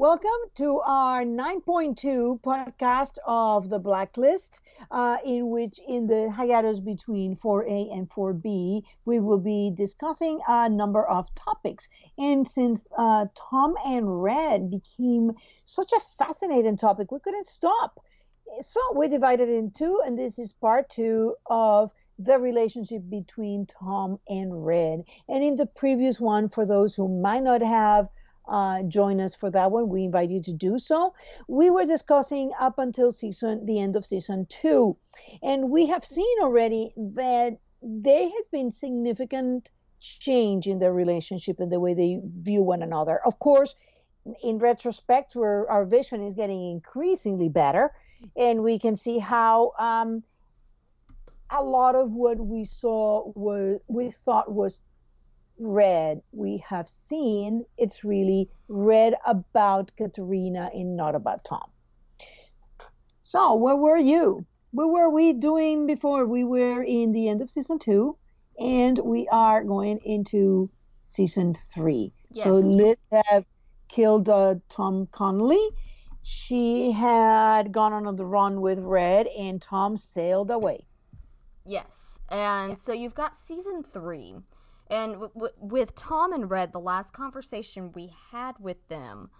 Welcome to our 9.2 podcast of the Blacklist, in which, in the hiatus between 4A and 4B, we will be discussing a number of topics. And since Tom and Red became such a fascinating topic, we couldn't stop. So we divided it in two, and this is part two of the relationship between Tom and Red. And in the previous one, for those who might not have join us for that one, we invite you to do so. We were discussing up until the end of season two, and we have seen already that there has been significant change in their relationship and the way they view one another. Of course, in retrospect, where our vision is getting increasingly better, and we can see how a lot of what we thought was read, we have seen it's really read about Katerina and not about Tom. So, where were you? What were we doing before? We were in the end of season two, and we are going into season three. Yes. So, Liz have killed Tom Connolly. She had gone on the run with Red, and Tom sailed away. Yes. And so you've got season three. And with Tom and Red, the last conversation we had with them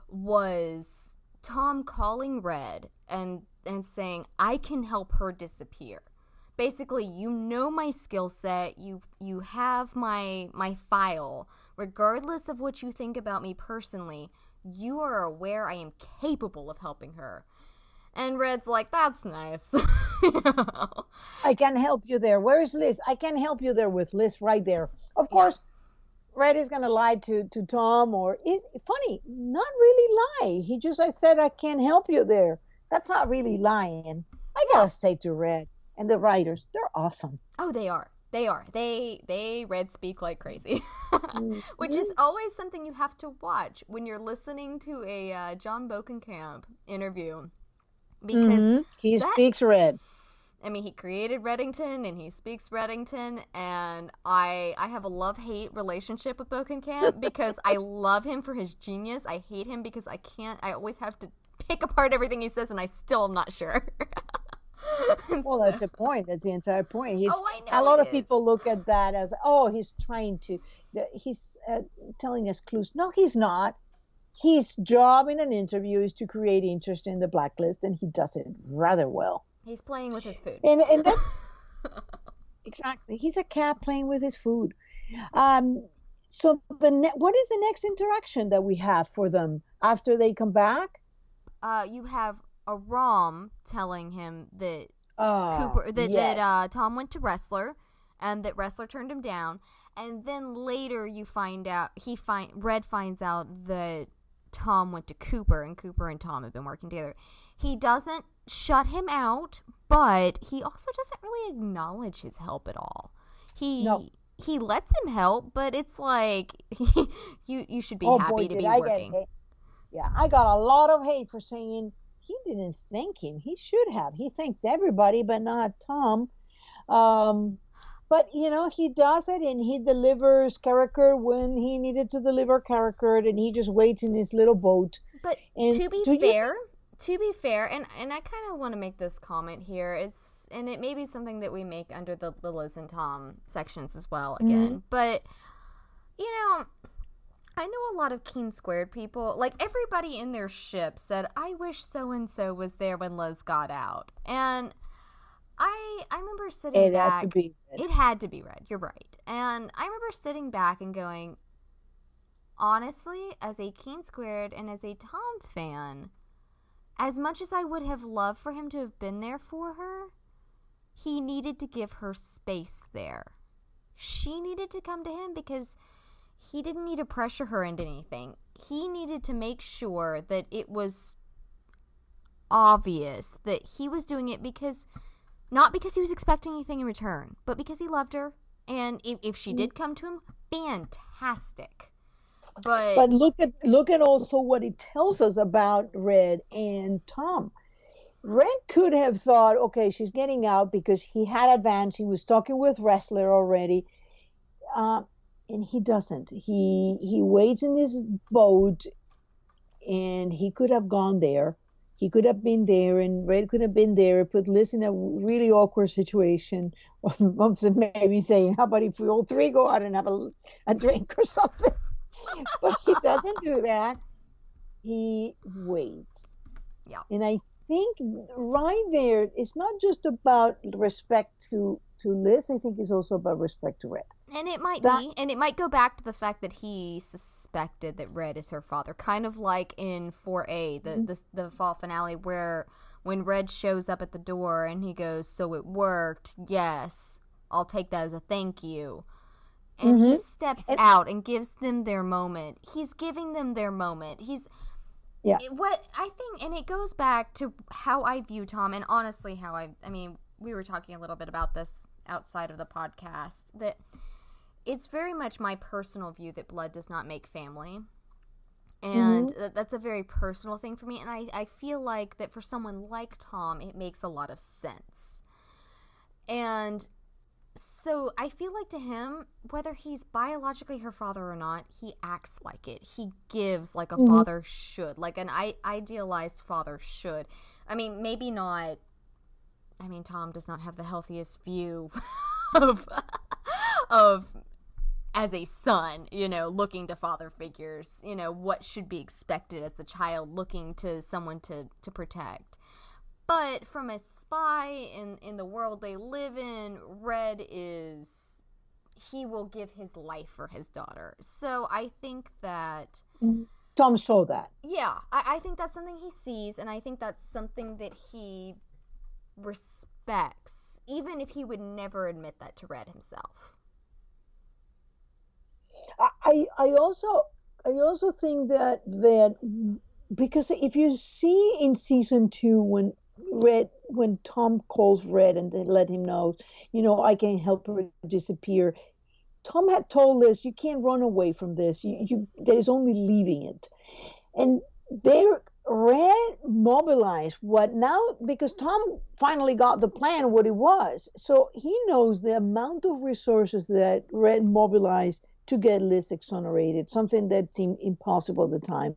was Tom calling Red and saying, I can help her disappear. Basically, you know my skill set, you have my file. Regardless of what you think about me personally, you are aware I am capable of helping her. And Red's like, that's nice. I can help you there. Where is Liz? I can help you there with Liz right there. Of course, Red is going to lie to Tom, or it's funny, not really lie. He just, I said, I can't help you there. That's not really lying. I got to say to Red and the writers, they're awesome. Oh, they are. They are. They Red speak like crazy, which is always something you have to watch when you're listening to a John Bokenkamp interview. Because he speaks Red. I mean, he created Reddington and he speaks Reddington, and I have a love-hate relationship with Bokenkamp because I love him for his genius. I hate him because I always have to pick apart everything he says, and I still am not sure. Well, that's the point. That's the entire point. I know. A lot of people look at that as, he's trying to, he's telling us clues. No, he's not. His job in an interview is to create interest in the Blacklist, and he does it rather well. He's playing with his food. And that, exactly. He's a cat playing with his food. So what is the next interaction that we have for them after they come back? You have Aram telling him that Tom went to Wrestler, and that Wrestler turned him down. And then later you find out Red finds out that Tom went to Cooper, and Cooper and Tom have been working together. He doesn't shut him out, but he also doesn't really acknowledge his help at all. He lets him help, but it's like you should be happy to be working. Yeah, I got a lot of hate for saying he didn't thank him. He should have. He thanked everybody, but not Tom. But, he does it, and he delivers Karakurt when he needed to deliver Karakurt, and he just waits in his little boat. But to be fair, and I kind of want to make this comment here, and it may be something that we make under the Liz and Tom sections as well again, but, I know a lot of Keen Squared people, like everybody in their ship said, I wish so-and-so was there when Liz got out, and I remember sitting back. It had to be Red. You're right. And I remember sitting back and going, honestly, as a Keen Squared and as a Tom fan, as much as I would have loved for him to have been there for her, he needed to give her space there. She needed to come to him because he didn't need to pressure her into anything. He needed to make sure that it was obvious that he was doing it because... not because he was expecting anything in return, but because he loved her. And if she did come to him, fantastic. But look at also what it tells us about Red and Tom. Red could have thought, okay, she's getting out because he had advanced. He was talking with Wrestler already. And he doesn't. He waits in his boat and he could have gone there. He could have been there, and Red could have been there, put Liz in a really awkward situation of maybe saying, "How about if we all three go out and have a drink or something?" But he doesn't do that. He waits. Yeah. And I think right there, it's not just about respect to Liz. I think it's also about respect to Red. And it might be, and it might go back to the fact that he suspected that Red is her father, kind of like in 4A, the fall finale, where when Red shows up at the door and he goes, "So it worked, yes, I'll take that as a thank you." And he steps out and gives them their moment. He's giving them their moment. What I think, and it goes back to how I view Tom, and honestly how I mean, we were talking a little bit about this outside of the podcast, that it's very much my personal view that blood does not make family. And that's a very personal thing for me. And I feel like that for someone like Tom, it makes a lot of sense. And so I feel like to him, whether he's biologically her father or not, he acts like it. He gives like a father should, like an idealized father should. I mean, maybe not. I mean, Tom does not have the healthiest view of as a son, looking to father figures, what should be expected as the child looking to someone to protect. But from a spy in the world they live in, Red he will give his life for his daughter. So I think that Tom saw that. Yeah, I think that's something he sees, and I think that's something that he respects, even if he would never admit that to Red himself. I also think that because if you see in season 2 when Tom calls Red and they let him know, I can help her disappear. Tom had told Liz, you can't run away from this. There is only leaving it. And Red mobilized because Tom finally got the plan what it was. So he knows the amount of resources that Red mobilized to get Liz exonerated, something that seemed impossible at the time.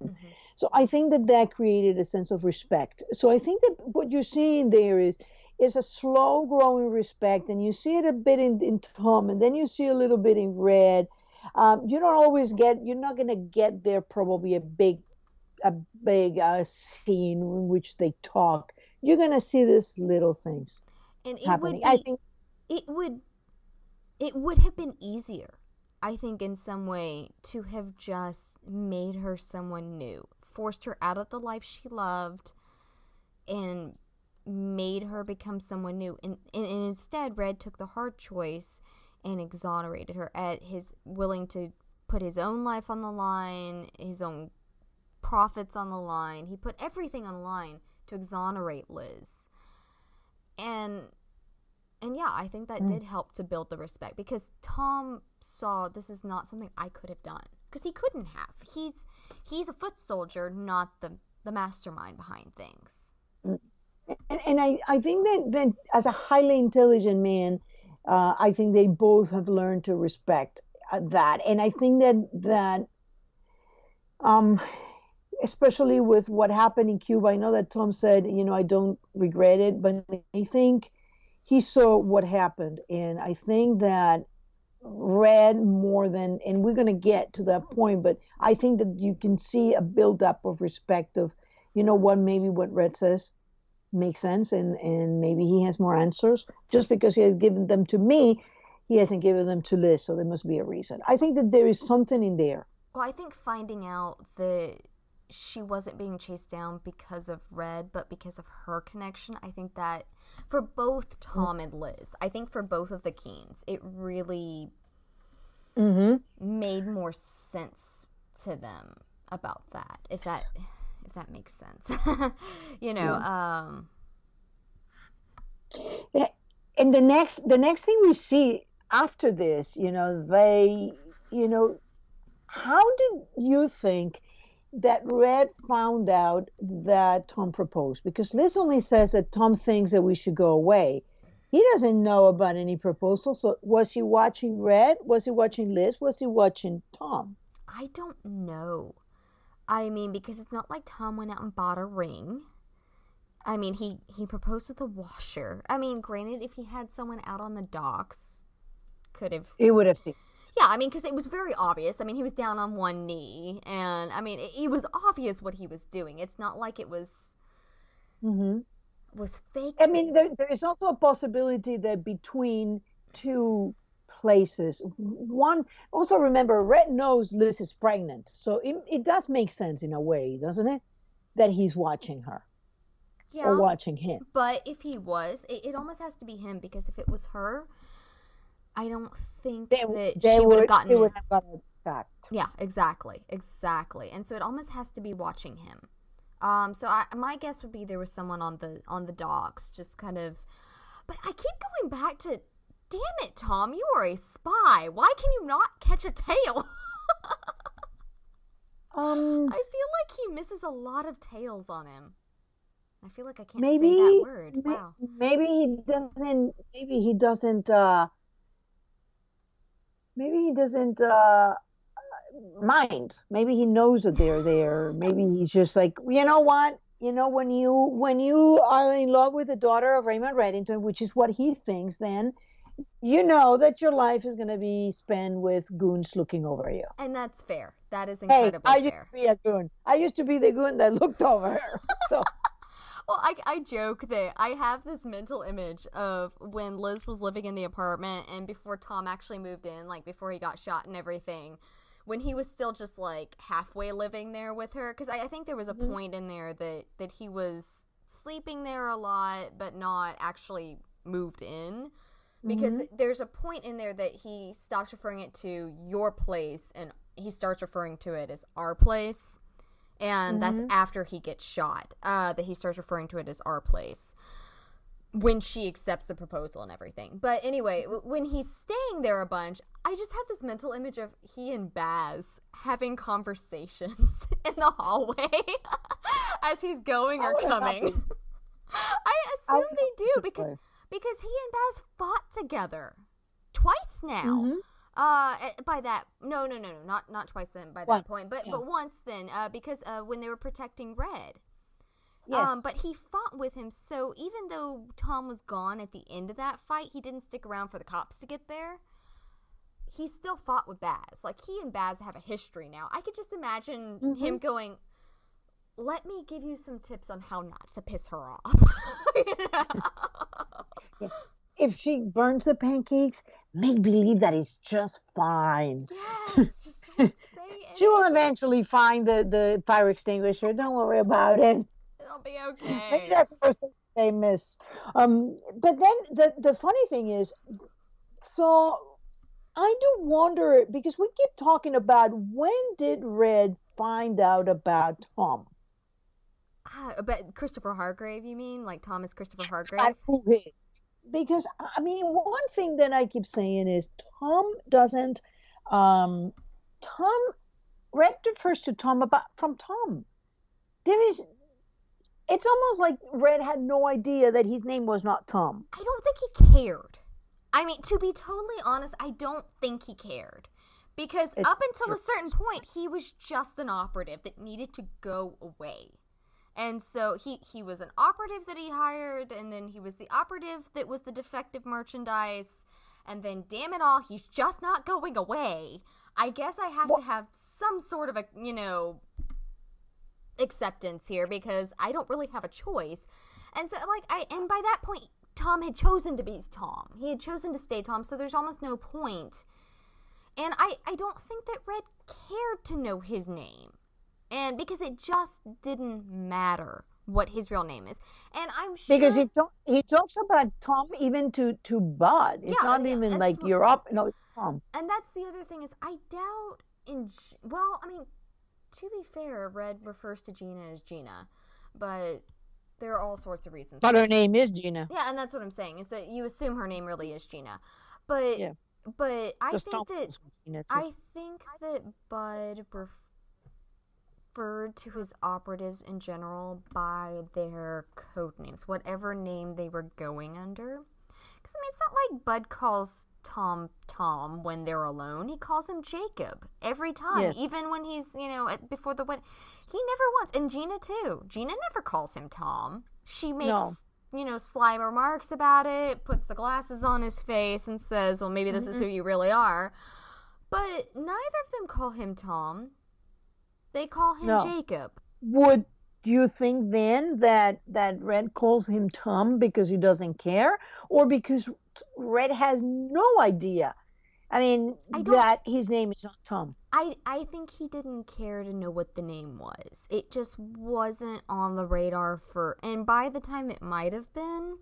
So I think that created a sense of respect. So I think that what you're seeing there is a slow growing respect, and you see it a bit in Tom, and then you see a little bit in Red. You're not going to get there probably a big scene in which they talk. You're going to see these little things happening. I think it would have been easier, I think, in some way, to have just made her someone new, forced her out of the life she loved, and made her become someone new. And instead, Red took the hard choice and exonerated her, willing to put his own life on the line, his own profits on the line. He put everything on the line to exonerate Liz. And yeah, I think that did help to build the respect, because Tom saw this is not something I could have done, because he couldn't have. He's a foot soldier, not the mastermind behind things. And I think that as a highly intelligent man, I think they both have learned to respect that. And I think that especially with what happened in Cuba, I know that Tom said, I don't regret it, but I think he saw what happened. And I think that Red more than, and we're going to get to that point, but I think that you can see a buildup of respect of, maybe what Red says makes sense, and maybe he has more answers. Just because he has given them to me, he hasn't given them to Liz, so there must be a reason. I think that there is something in there. Well, I think finding out that she wasn't being chased down because of Red, but because of her connection, I think that for both Tom and Liz, I think for both of the Keens, it really made more sense to them about that, if that makes sense. And the next thing we see after this, how did you think that Red found out that Tom proposed? Because Liz only says that Tom thinks that we should go away. He doesn't know about any proposal. So was he watching Red? Was he watching Liz? Was he watching Tom? I don't know. I mean, because it's not like Tom went out and bought a ring. I mean, he proposed with a washer. I mean, granted, if he had someone out on the docks, could have... He would have seen. Yeah, I mean, because it was very obvious. I mean, he was down on one knee, and, I mean, it was obvious what he was doing. It's not like it was... was fake. I mean, there is also a possibility that between two places, one, also remember, Red knows Liz is pregnant, so it does make sense in a way, doesn't it, that he's watching her. Yeah, or watching him. But if he was, it almost has to be him, because if it was her, I don't think that she would have gotten it. They would have gotten that. Yeah, exactly. And so it almost has to be watching him. So my guess would be there was someone on the docks, just kind of. But I keep going back to, damn it, Tom, you are a spy. Why can you not catch a tail? I feel like he misses a lot of tails on him. I feel like I can't say that word. Wow. Maybe he doesn't. Maybe he doesn't mind. Maybe he knows that they're there. Maybe he's just like, you know what? You know, when you are in love with the daughter of Raymond Reddington, which is what he thinks, then you know that your life is going to be spent with goons looking over you. And that's fair. That is incredibly fair. I used to be a goon. I used to be the goon that looked over her. So. Well, I joke that I have this mental image of when Liz was living in the apartment and before Tom actually moved in, like before he got shot and everything, when he was still just like halfway living there with her. Because I think there was a point in there that he was sleeping there a lot but not actually moved in. Because there's a point in there that he stops referring it to your place and he starts referring to it as our place. And that's after he gets shot, that he starts referring to it as our place, when she accepts the proposal and everything. But anyway, when he's staying there a bunch, I just have this mental image of he and Baz having conversations in the hallway as he's going or coming. I assume they do, because he and Baz fought together twice now. By that, no, not twice then. By that point, but once then, because when they were protecting Red. Yes. But he fought with him. So even though Tom was gone at the end of that fight, he didn't stick around for the cops to get there. He still fought with Baz. Like, he and Baz have a history now. I could just imagine him going, "Let me give you some tips on how not to piss her off." Yeah. If she burns the pancakes, make believe that it's just fine. Yes, just don't say anything. She will eventually find the fire extinguisher. Don't worry about it. It'll be okay. Maybe that's the first thing they miss. But then the funny thing is, so I do wonder, because we keep talking about when did Red find out about Tom? But Christopher Hargrave, you mean? Like Tom is Christopher Hargrave? That's who he is. Because, I mean, one thing that I keep saying is Red refers to Tom from Tom. It's almost like Red had no idea that his name was not Tom. I don't think he cared. I mean, to be totally honest, I don't think he cared. Because up until a certain point, he was just an operative that needed to go away. And so he was an operative that he hired, and then he was the operative that was the defective merchandise, and then, damn it all, he's just not going away. I guess I have to have some sort of a, acceptance here, because I don't really have a choice. And so, and by that point, Tom had chosen to be Tom. He had chosen to stay Tom, so there's almost no point. And I don't think that Red cared to know his name. And because it just didn't matter what his real name is. And I'm sure... Because he talks about Tom even to Bud. It's not even like you're up. No, it's Tom. And that's the other thing is I doubt to be fair, Red refers to Gina as Gina. But there are all sorts of reasons. But her name is Gina. Yeah, and that's what I'm saying, is that you assume her name really is Gina. But I think that Bud referred to his operatives in general by their code names, whatever name they were going under. Because, it's not like Bud calls Tom when they're alone. He calls him Jacob every time, yes. even when he's, before the wedding. He never once, and Gina too. Gina never calls him Tom. She makes, sly remarks about it, puts the glasses on his face and says, well, maybe this is who you really are. But neither of them call him Tom. They call him Jacob. Would you think then that Red calls him Tom because he doesn't care, or because Red has no idea? I mean, that his name is not Tom. I think he didn't care to know what the name was. It just wasn't on the radar and by the time it might have been,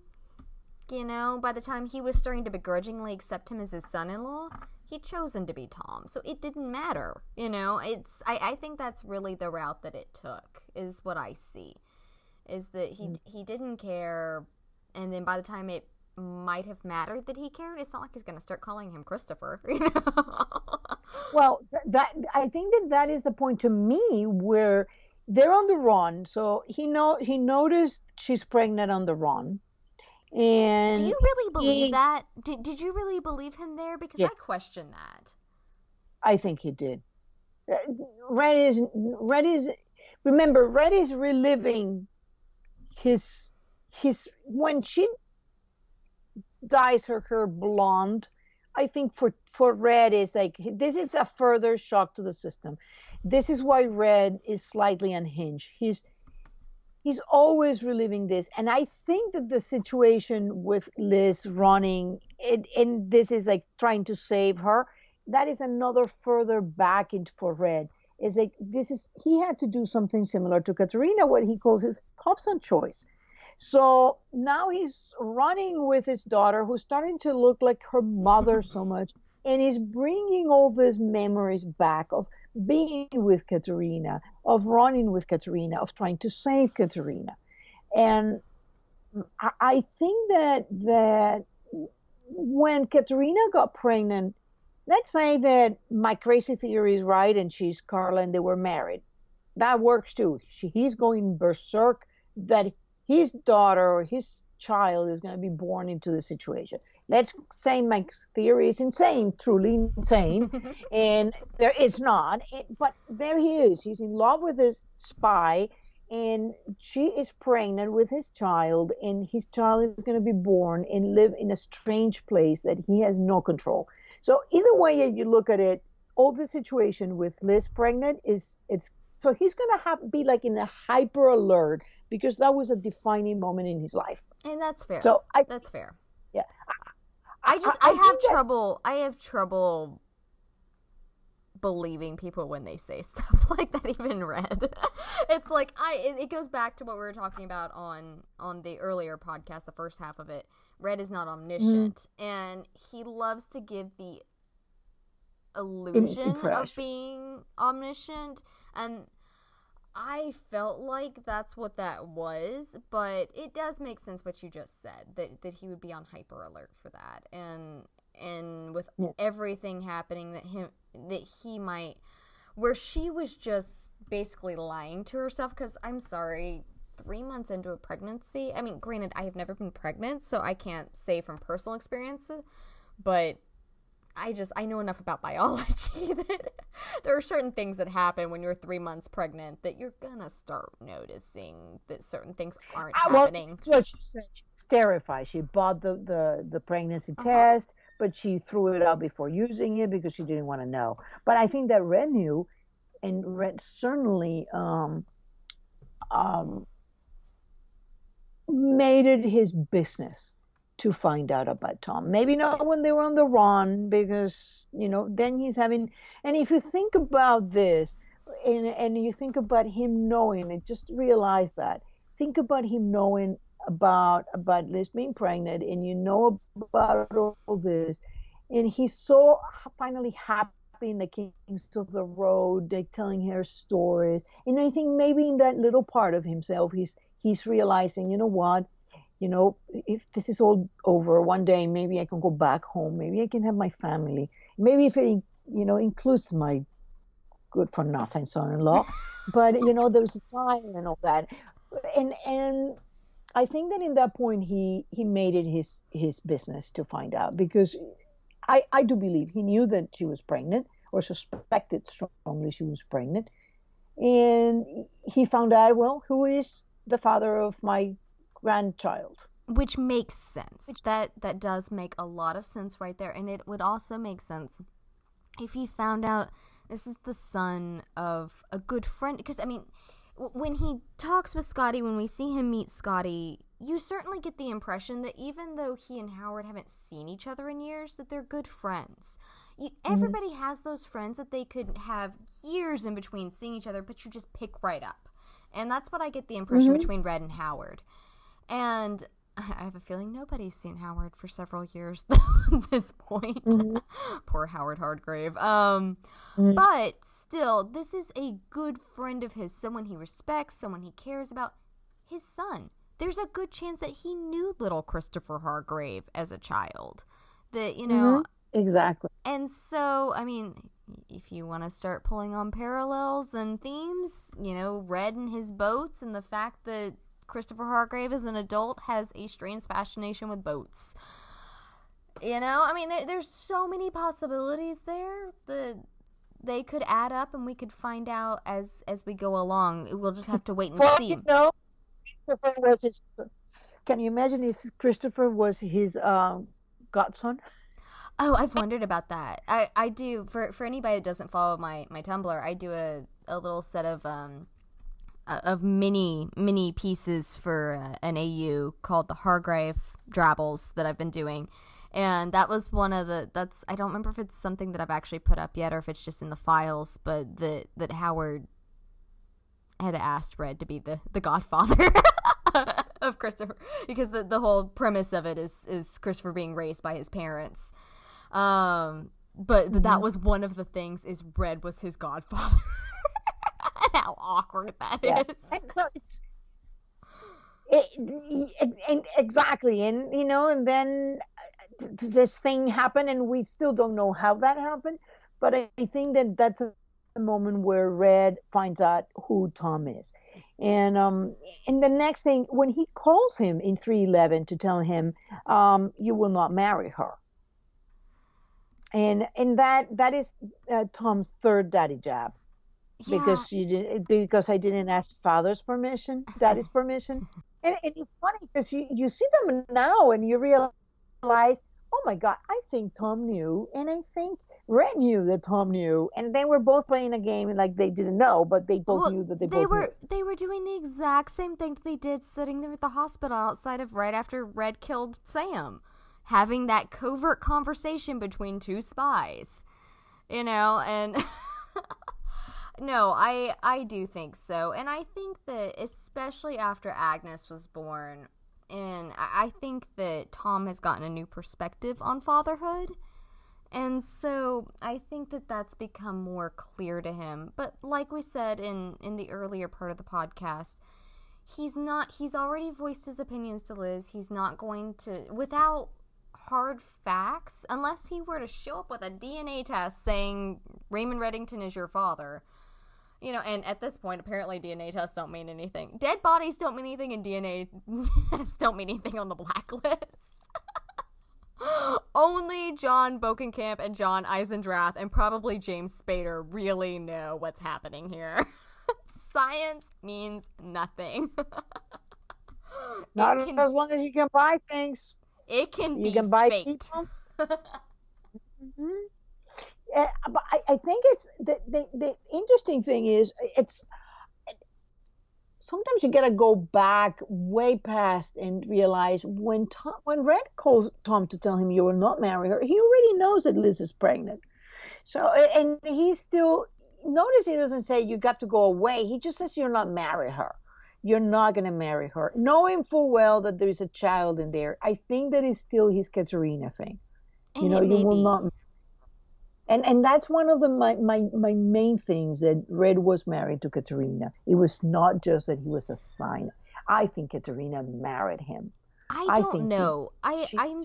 by the time he was starting to begrudgingly accept him as his son-in-law, he'd chosen to be Tom. So it didn't matter, I think that's really the route that it took, is what I see. Is that he didn't care, and then by the time it might have mattered that he cared, it's not like he's going to start calling him Christopher, Well, I think that is the point to me, where they're on the run. So he noticed she's pregnant on the run. And do you really believe that? Did you really believe him there? Because yes. I question that. I think he did. Red is reliving his when she dyes her hair blonde. I think for Red is like, this is a further shock to the system. This is why Red is slightly unhinged. He's always reliving this. And I think that the situation with Liz running, and this is like trying to save her, that is another further back into for Red. Is like, he had to do something similar to Katerina, what he calls his Hobson choice. So now he's running with his daughter, who's starting to look like her mother so much, and he's bringing all these memories back of being with Katerina, of running with Katerina, of trying to save Katerina. And I think that when Katerina got pregnant, let's say that my crazy theory is right and she's Carla and they were married. That works too. He's going berserk that his daughter or his child is going to be born into the situation. Let's say my theory is insane, truly insane, and there is not. But there he is. He's in love with his spy, and she is pregnant with his child, and his child is going to be born and live in a strange place that he has no control. So either way you look at it, all the situation with Liz pregnant so he's going to be like in a hyper alert, because that was a defining moment in his life. And that's fair. So that's fair. Yeah. I have trouble believing people when they say stuff like that, even Red. It's like, it goes back to what we were talking about on the earlier podcast, the first half of it. Red is not omniscient, and he loves to give the illusion of being omniscient, and I felt like that's what that was, but it does make sense what you just said, that he would be on hyper alert for that, and with everything happening that he might, where she was just basically lying to herself, because I'm sorry, 3 months into a pregnancy, I mean, granted, I have never been pregnant, so I can't say from personal experience, but I know enough about biology that there are certain things that happen when you're 3 months pregnant that you're gonna start noticing that certain things aren't happening. That's what she said. She was terrified. She bought the pregnancy test, but she threw it out before using it because she didn't want to know. But I think that Red knew, and Red certainly made it his business to find out about Tom. Maybe not when they were on the run, because, then he's having, and if you think about this, and you think about him knowing, and just realize that, think about him knowing about Liz being pregnant, and about all this, and he's so finally happy in the Kings of the Road, like telling her stories, and I think maybe in that little part of himself, he's realizing, what, if this is all over one day, maybe I can go back home. Maybe I can have my family. Maybe if it, includes my good for nothing son-in-law, but there's a time and all that. And I think that in that point he made it his business to find out, because I do believe he knew that she was pregnant, or suspected strongly she was pregnant. And he found out, well, who is the father of my grandchild? Which makes sense. That does make a lot of sense right there. And it would also make sense if he found out this is the son of a good friend. Because, I mean, when he talks with Scotty, when we see him meet Scotty, you certainly get the impression that even though he and Howard haven't seen each other in years, that they're good friends. Everybody has those friends that they could have years in between seeing each other, but you just pick right up. And that's what I get the impression between Red and Howard. And I have a feeling nobody's seen Howard for several years at this point. Poor Howard Hardgrave. But still, this is a good friend of his, someone he respects, someone he cares about, his son. There's a good chance that he knew little Christopher Hargrave as a child. That, you know... Exactly. And so, I mean, if you want to start pulling on parallels and themes, you know, Red and his boats, and the fact that Christopher Hargrave as an adult has a strange fascination with boats. You know, I mean, there's so many possibilities there that they could add up, and we could find out as we go along. We'll just have to wait and see. You know, Christopher was his... Can you imagine if Christopher was his godson? Oh, I've wondered about that. I do. For anybody that doesn't follow my Tumblr, I do a little set of mini pieces for an AU called the Hargrave Drabbles that I've been doing. And that was one of I don't remember if it's something that I've actually put up yet or if it's just in the files, but that Howard had asked Red to be the godfather of Christopher, because the whole premise of it is Christopher being raised by his parents. But that was one of the things, is Red was his godfather. How awkward that is. And so exactly. And, you know, and then this thing happened, and we still don't know how that happened. But I think that's a moment where Red finds out who Tom is. And the next thing, when he calls him in 311 to tell him, you will not marry her. And that is Tom's third daddy jab. Yeah. Because I didn't ask father's permission, daddy's permission. And it's funny because you see them now and you realize, oh my God, I think Tom knew, and I think Red knew that Tom knew, and they were both playing a game like they didn't know, but they both knew that they both knew. They were doing the exact same thing that they did sitting there at the hospital outside of right after Red killed Sam, having that covert conversation between two spies, you know, and no, I do think so. And I think that especially after Agnes was born, and I think that Tom has gotten a new perspective on fatherhood. And so I think that that's become more clear to him. But like we said in the earlier part of the podcast, he's already voiced his opinions to Liz. He's not going to, without hard facts, unless he were to show up with a DNA test saying Raymond Reddington is your father. You know, and at this point, apparently DNA tests don't mean anything. Dead bodies don't mean anything, and DNA tests don't mean anything on the blacklist. Only John Bokenkamp and John Eisendrath and probably James Spader really know what's happening here. Science means nothing. Not as long as you can buy things. It can be faked. People. But I think it's the interesting thing is sometimes you gotta go back way past and realize when Red calls Tom to tell him you will not marry her, he already knows that Liz is pregnant. So, and he still, notice he doesn't say you got to go away. He just says you're not marry her. You're not gonna marry her, knowing full well that there is a child in there. I think that is still his Katerina thing. And you know, you will not. And that's one of my main things, that Red was married to Katerina. It was not just that he was a sign. I think Katerina married him. I don't know. I'm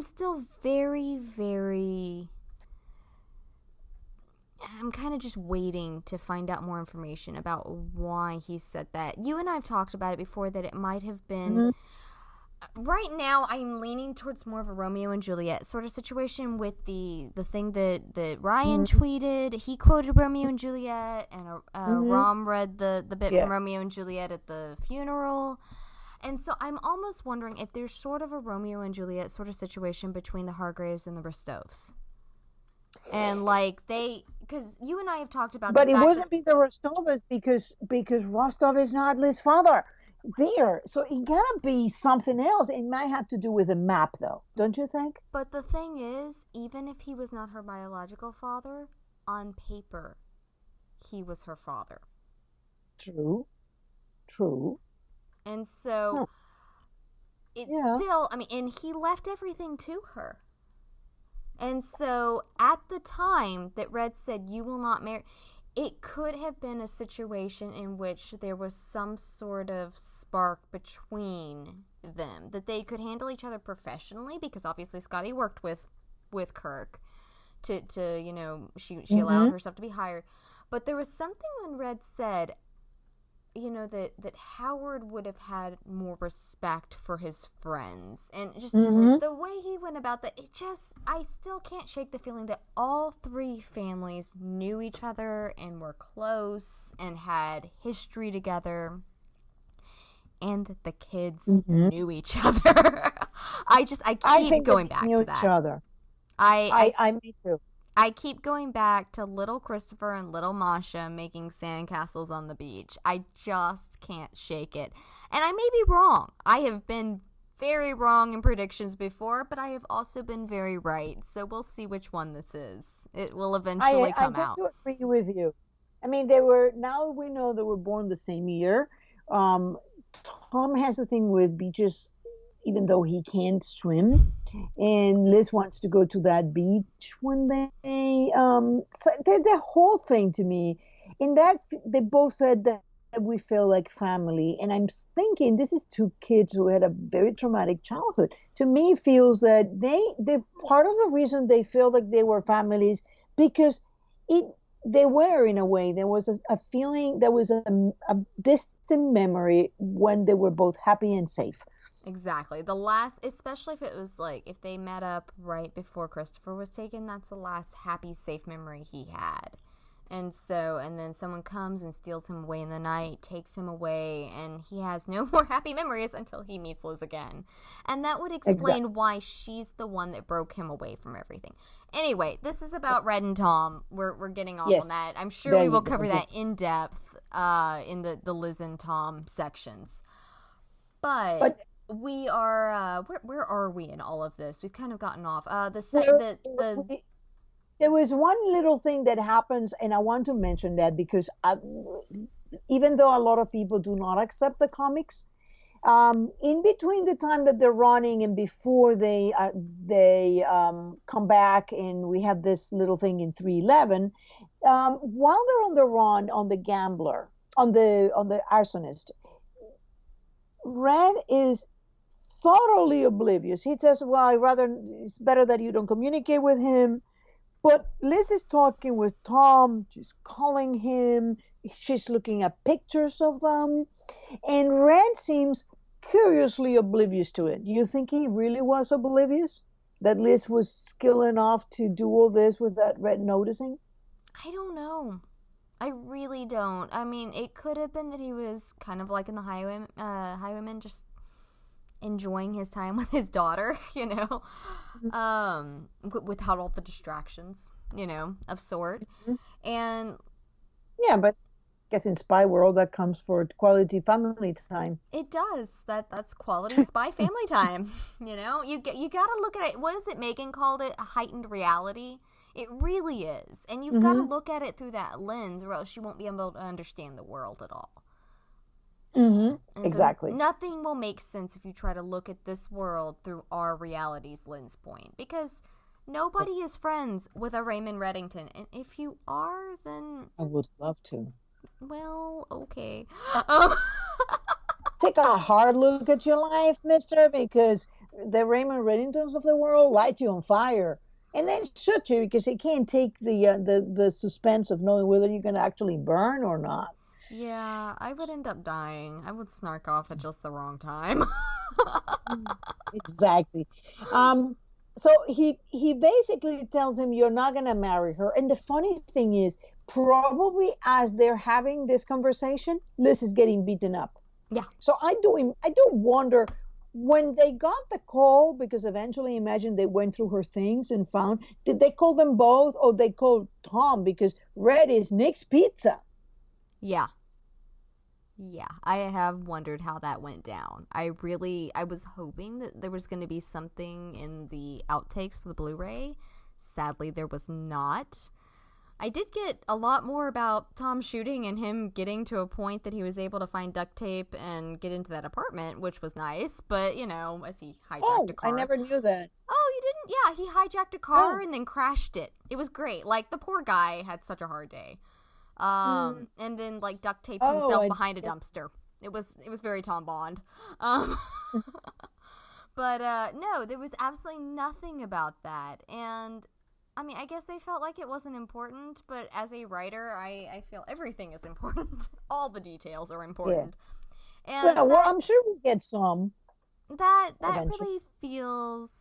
still very, very... I'm kind of just waiting to find out more information about why he said that. You and I have talked about it before, that it might have been right now I'm leaning towards more of a Romeo and Juliet sort of situation with the thing that Ryan tweeted. He quoted Romeo and Juliet, and Rom read the bit from Romeo and Juliet at the funeral. And so I'm almost wondering if there's sort of a Romeo and Juliet sort of situation between the Hargraves and the Rostovs. And like because you and I have talked about, but it wasn't the Rostovs because Rostov is not Liz's father there, so it gotta be something else. It might have to do with a map, though, don't you think? But the thing is, even if he was not her biological father, on paper, he was her father. True. And so it's still, I mean, and he left everything to her. And so at the time that Red said, "You will not marry," it could have been a situation in which there was some sort of spark between them, that they could handle each other professionally, because obviously Scotty worked with Kirk to you know, she allowed herself to be hired. But there was something when Red said, you know, that Howard would have had more respect for his friends, and just the way he went about that, I still can't shake the feeling that all three families knew each other and were close and had history together, and that the kids knew each other. I keep going back to that. Each other. Me too. I keep going back to little Christopher and little Masha making sandcastles on the beach. I just can't shake it. And I may be wrong. I have been very wrong in predictions before, but I have also been very right. So we'll see which one this is. It will eventually come out. I do agree with you. I mean, now we know they were born the same year. Tom has a thing with beaches, even though he can't swim, and Liz wants to go to that beach one day. So the whole thing to me, in that they both said that we feel like family, and I'm thinking this is two kids who had a very traumatic childhood. To me, it feels that they part of the reason they feel like they were families because they were, in a way. There was a feeling, there was a distant memory when they were both happy and safe. Exactly. Especially if it was like, if they met up right before Christopher was taken, that's the last happy, safe memory he had. And then someone comes and steals him away in the night, takes him away, and he has no more happy memories until he meets Liz again. And that would explain why she's the one that broke him away from everything. Anyway, this is about Red and Tom. We're getting off on that. I'm sure we will cover that in depth in the Liz and Tom sections. But we are where are we in all of this? We've kind of gotten off. There was one little thing that happens, and I want to mention that because even though a lot of people do not accept the comics, in between the time that they're running and before they come back, and we have this little thing in 311, while they're on the run on the gambler, on the arsonist, Red is thoroughly oblivious. He says, well, it's better that you don't communicate with him. But Liz is talking with Tom. She's calling him. She's looking at pictures of them. And Red seems curiously oblivious to it. Do you think he really was oblivious? That Liz was skilled enough to do all this without Red noticing? I don't know. I really don't. I mean, it could have been that he was kind of like in the Highwaymen, just enjoying his time with his daughter, you know, without all the distractions, you know, of sort. And yeah, but I guess in Spy World that comes for quality family time. It does. That's quality spy family time. You know, you got to look at it. What is it? Megan called it a heightened reality. It really is, and you've got to look at it through that lens, or else you won't be able to understand the world at all. Exactly. So nothing will make sense if you try to look at this world through our reality's lens point, because nobody is friends with a Raymond Reddington, and if you are, then I would love to. Well, okay. Take a hard look at your life, mister, because the Raymond Reddingtons of the world light you on fire, and then shoot you because they can't take the suspense of knowing whether you're going to actually burn or not. Yeah, I would end up dying. I would snark off at just the wrong time. Exactly. So he basically tells him you're not gonna marry her. And the funny thing is, probably as they're having this conversation, Liz is getting beaten up. Yeah. So I do wonder when they got the call, because eventually imagine they went through her things and found, did they call them both or they called Tom because Red is Nick's pizza? Yeah. Yeah, I have wondered how that went down. I was hoping that there was going to be something in the outtakes for the Blu-ray. Sadly, there was not. I did get a lot more about Tom shooting and him getting to a point that he was able to find duct tape and get into that apartment, which was nice. But, as he hijacked a car. I never knew that. Oh, you didn't? Yeah, he hijacked a car Oh. and then crashed it. It was great. Like, the poor guy had such a hard day. And then like duct taped himself behind a dumpster. It was very Tom Bond. But no, there was absolutely nothing about that. And I mean, I guess they felt like it wasn't important, but as a writer, I feel everything is important. All the details are important. Yeah. And well, I'm sure we'll get some. That really feels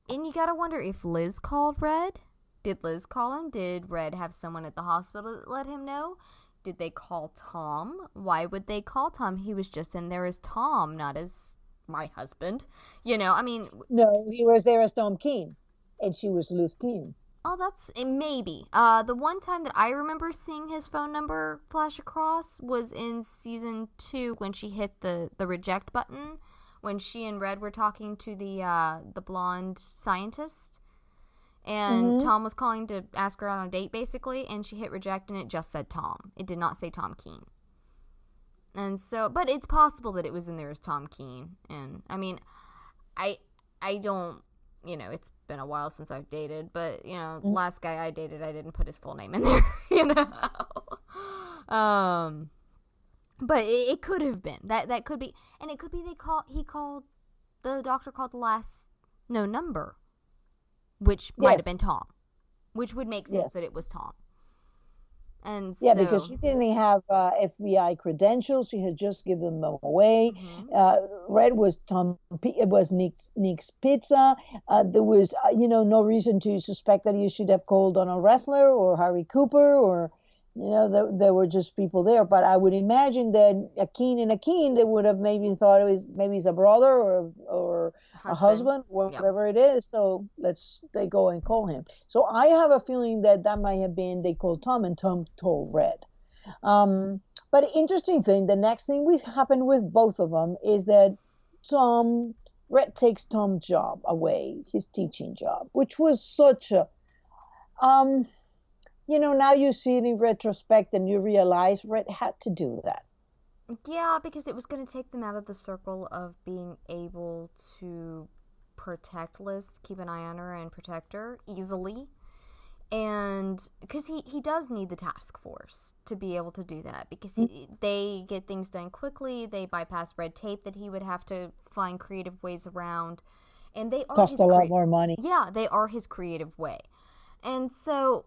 and you gotta wonder if Liz called Red. Did Liz call him? Did Red have someone at the hospital that let him know? Did they call Tom? Why would they call Tom? He was just in there as Tom, not as my husband. I mean... No, he was there as Tom Keen, and she was Liz Keen. Oh, that's... maybe. The one time that I remember seeing his phone number flash across was in season 2 when she hit the reject button, when she and Red were talking to the blonde scientist. And Tom was calling to ask her out on a date, basically, and she hit reject, and it just said Tom. It did not say Tom Keen. And so, but it's possible that it was in there as Tom Keen. And, I mean, I don't, it's been a while since I've dated, but, last guy I dated, I didn't put his full name in there, But it could have been. That could be, and it could be the doctor called the last, number. Which might have been Tom. Which would make sense that it was Tom. And yeah, because she didn't have FBI credentials. She had just given them away. Red was it was Nick's Pizza. There was, no reason to suspect that you should have called Donald Ressler or Harry Cooper or... there were just people there, but I would imagine that a Keen, they would have maybe thought maybe he's a brother or a husband, whatever it is. So they go and call him. So I have a feeling that might have been they called Tom and Tom told Red. But interesting thing, the next thing happened with both of them is that Red takes Tom's job away, his teaching job, which was such a now you see it in retrospect and you realize Red had to do that. Yeah, because it was going to take them out of the circle of being able to protect Liz, keep an eye on her and protect her easily. And because he does need the task force to be able to do that, because they get things done quickly, they bypass red tape that he would have to find creative ways around, and they are cost a lot more money. Yeah, they are his creative way. And so...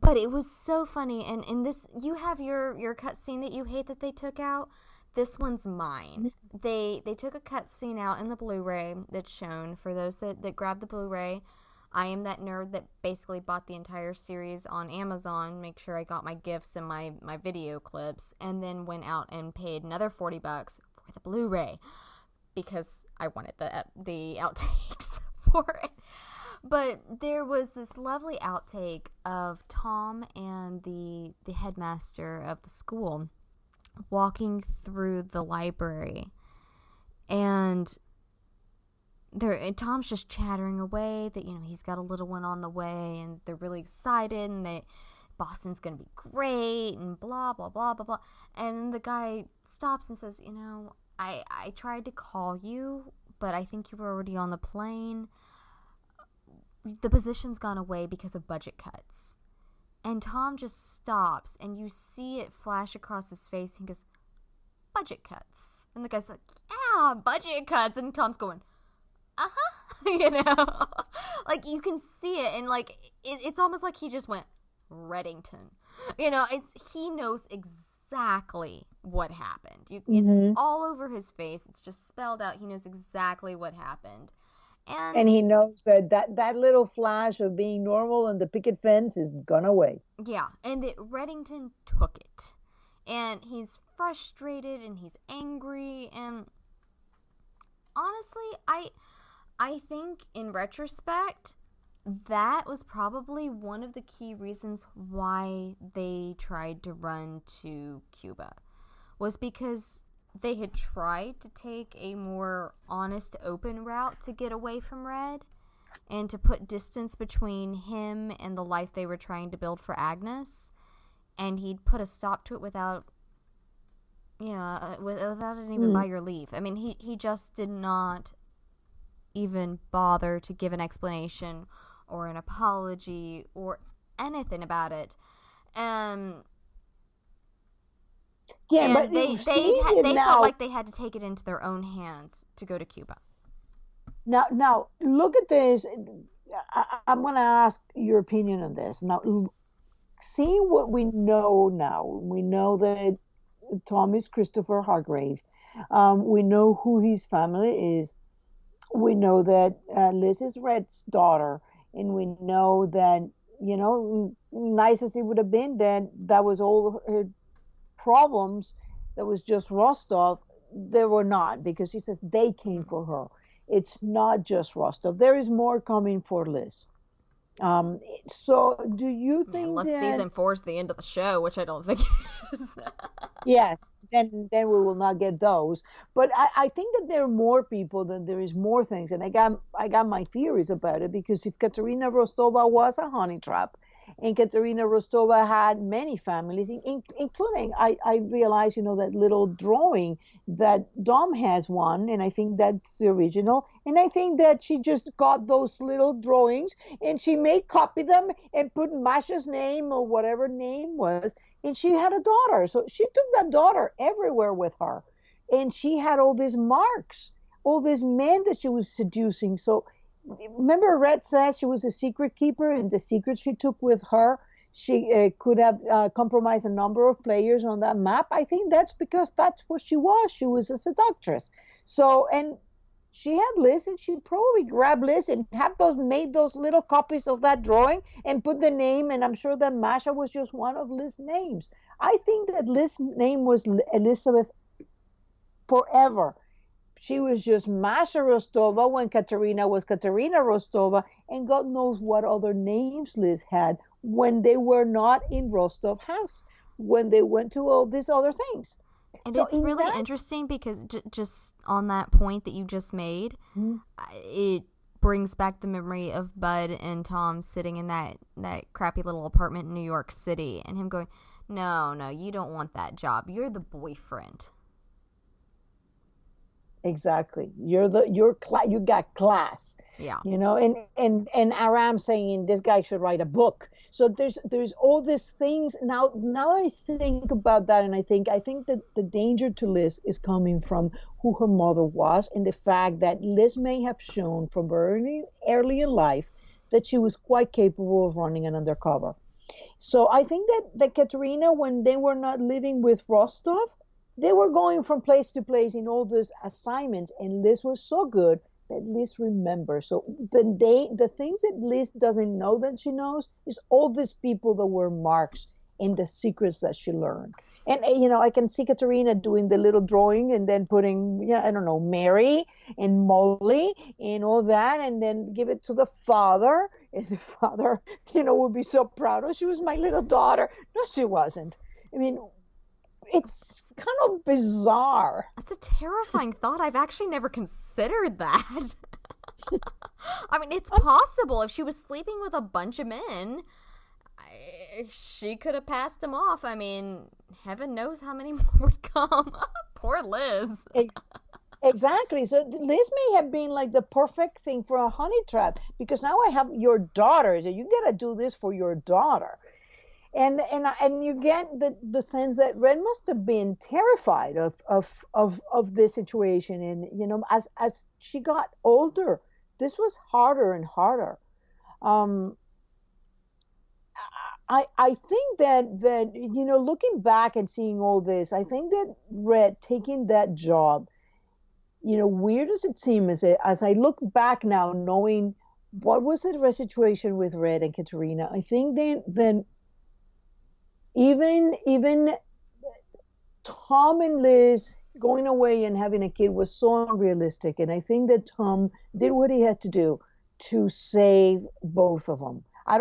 But it was so funny, and in this, you have your cutscene that you hate that they took out. This one's mine. They took a cutscene out in the Blu-ray that's shown for those that grabbed the Blu-ray. I am that nerd that basically bought the entire series on Amazon, make sure I got my gifts and my video clips, and then went out and paid another $40 for the Blu-ray because I wanted the outtakes for it. But there was this lovely outtake of Tom and the headmaster of the school walking through the library. And Tom's just chattering away that, he's got a little one on the way and they're really excited and that Boston's going to be great and blah, blah, blah, blah, blah. And then the guy stops and says, I tried to call you, but I think you were already on the plane. The position's gone away because of budget cuts. And Tom just stops, and you see it flash across his face. He goes, budget cuts. And the guy's like, yeah, budget cuts. And Tom's going, like, you can see it, and, it's almost like he just went, Reddington. He knows exactly exactly what happened. It's all over his face. It's just spelled out. He knows exactly what happened. And he knows that little flash of being normal on the picket fence is gone away. Yeah, and that Reddington took it. And he's frustrated and he's angry, and honestly, I think in retrospect that was probably one of the key reasons why they tried to run to Cuba, was because they had tried to take a more honest, open route to get away from Red and to put distance between him and the life they were trying to build for Agnes, and he'd put a stop to it without without it even by your leave. I mean, he just did not even bother to give an explanation or an apology or anything about it. But they felt like they had to take it into their own hands to go to Cuba. Now look at this. I'm going to ask your opinion on this. Now, seeing what we know now, we know that Tom is Christopher Hargrave. We know who his family is. We know that Liz is Red's daughter, and we know that, nice as it would have been, that was all her problems. That was just Rostov. They were not, because she says they came for her. It's not just Rostov. There is more coming for Liz. So do you think unless season 4 is the end of the show, which I don't think it is. Yes, then we will not get those. But I think that there are more people, than there is more things, and I got my theories about it, because if Katerina Rostova was a honey trap, and Katerina Rostova had many families, including, I realized, that little drawing that Dom has one, and I think that's the original, and I think that she just got those little drawings and she copied them and put Masha's name or whatever name was, and she had a daughter. So she took that daughter everywhere with her, and she had all these marks, all these men that she was seducing. So remember, Red says she was a secret keeper, and the secret she took with her, she could have compromised a number of players on that map. I think that's because that's what she was. She was a seductress. So, and she had Liz, and she probably grabbed Liz and made those little copies of that drawing and put the name. And I'm sure that Masha was just one of Liz's names. I think that Liz's name was Elizabeth forever. She was just Masha Rostova when Katerina was Katerina Rostova, and God knows what other names Liz had when they were not in Rostov house, when they went to all these other things. And so it's really interesting, because just on that point that you just made, it brings back the memory of Bud and Tom sitting in that crappy little apartment in New York City, and him going, no, you don't want that job. You're the boyfriend. Exactly. You got class. Yeah. And Aram saying this guy should write a book. So there's all these things. Now I think about that, and I think that the danger to Liz is coming from who her mother was, and the fact that Liz may have shown from early in life that she was quite capable of running an undercover. So I think that Katerina, when they were not living with Rostov, they were going from place to place in all these assignments, and Liz was so good that Liz remembers. So the things that Liz doesn't know that she knows is all these people that were marks and the secrets that she learned. And I can see Katerina doing the little drawing and then putting, I don't know, Mary and Molly and all that, and then give it to the father, and the father, would be so proud. Oh, she was my little daughter. No, she wasn't. I mean, it's kind of bizarre. That's a terrifying thought. I've actually never considered that. I mean, it's possible. If she was sleeping with a bunch of men, she could have passed them off. I mean, heaven knows how many more would come. Poor Liz. Exactly. So Liz may have been like the perfect thing for a honey trap, because now I have your daughter. You got to do this for your daughter. And you get the sense that Red must have been terrified of this situation. And as she got older, this was harder and harder. I think that looking back and seeing all this, I think that Red taking that job, weird as it seems, as I look back now, knowing what was the situation with Red and Katerina, I think then even Tom and Liz going away and having a kid was so unrealistic, and I think that Tom did what he had to do to save both of them. I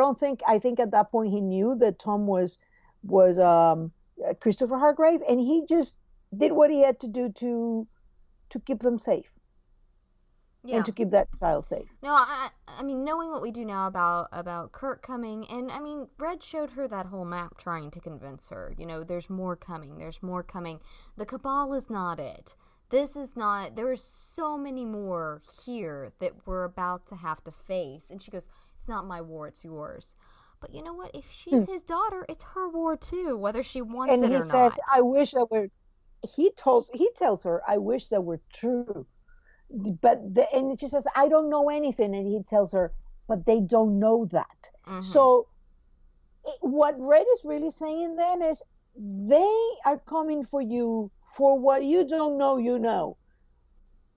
think at that point he knew that Tom was Christopher Hargrave, and he just did what he had to do to keep them safe. Yeah. And to keep that child safe. No, I mean, knowing what we do now about Kirk coming, and I mean, Red showed her that whole map trying to convince her, there's more coming, The Cabal is not it. This is not, there are so many more here that we're about to have to face. And she goes, it's not my war, it's yours. But you know what? If she's his daughter, it's her war too, whether she wants it or not. And he says, I wish that were, he tells her, I wish that were true. And she says, I don't know anything. And he tells her, but they don't know that. Mm-hmm. So what Red is really saying then is they are coming for you for what you don't know,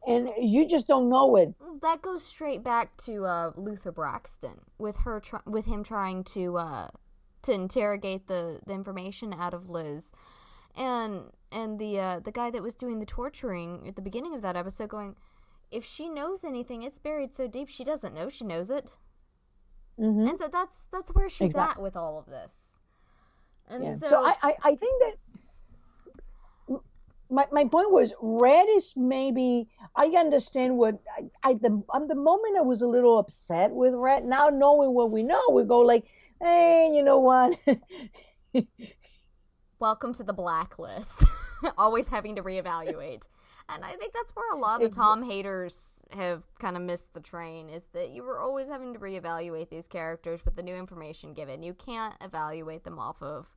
and you just don't know it. That goes straight back to Luther Braxton with him trying to interrogate the information out of Liz, and the guy that was doing the torturing at the beginning of that episode going, if she knows anything, it's buried so deep she doesn't know she knows it. Mm-hmm. And so that's where she's at with all of this. And so I think that my point was Red is maybe, I understand what on the moment I was a little upset with Red. Now knowing what we know, we go like, hey, you know what? Welcome to the blacklist. Always having to reevaluate. And I think that's where a lot of the Tom haters have kind of missed the train, is that you were always having to reevaluate these characters with the new information given. You can't evaluate them off of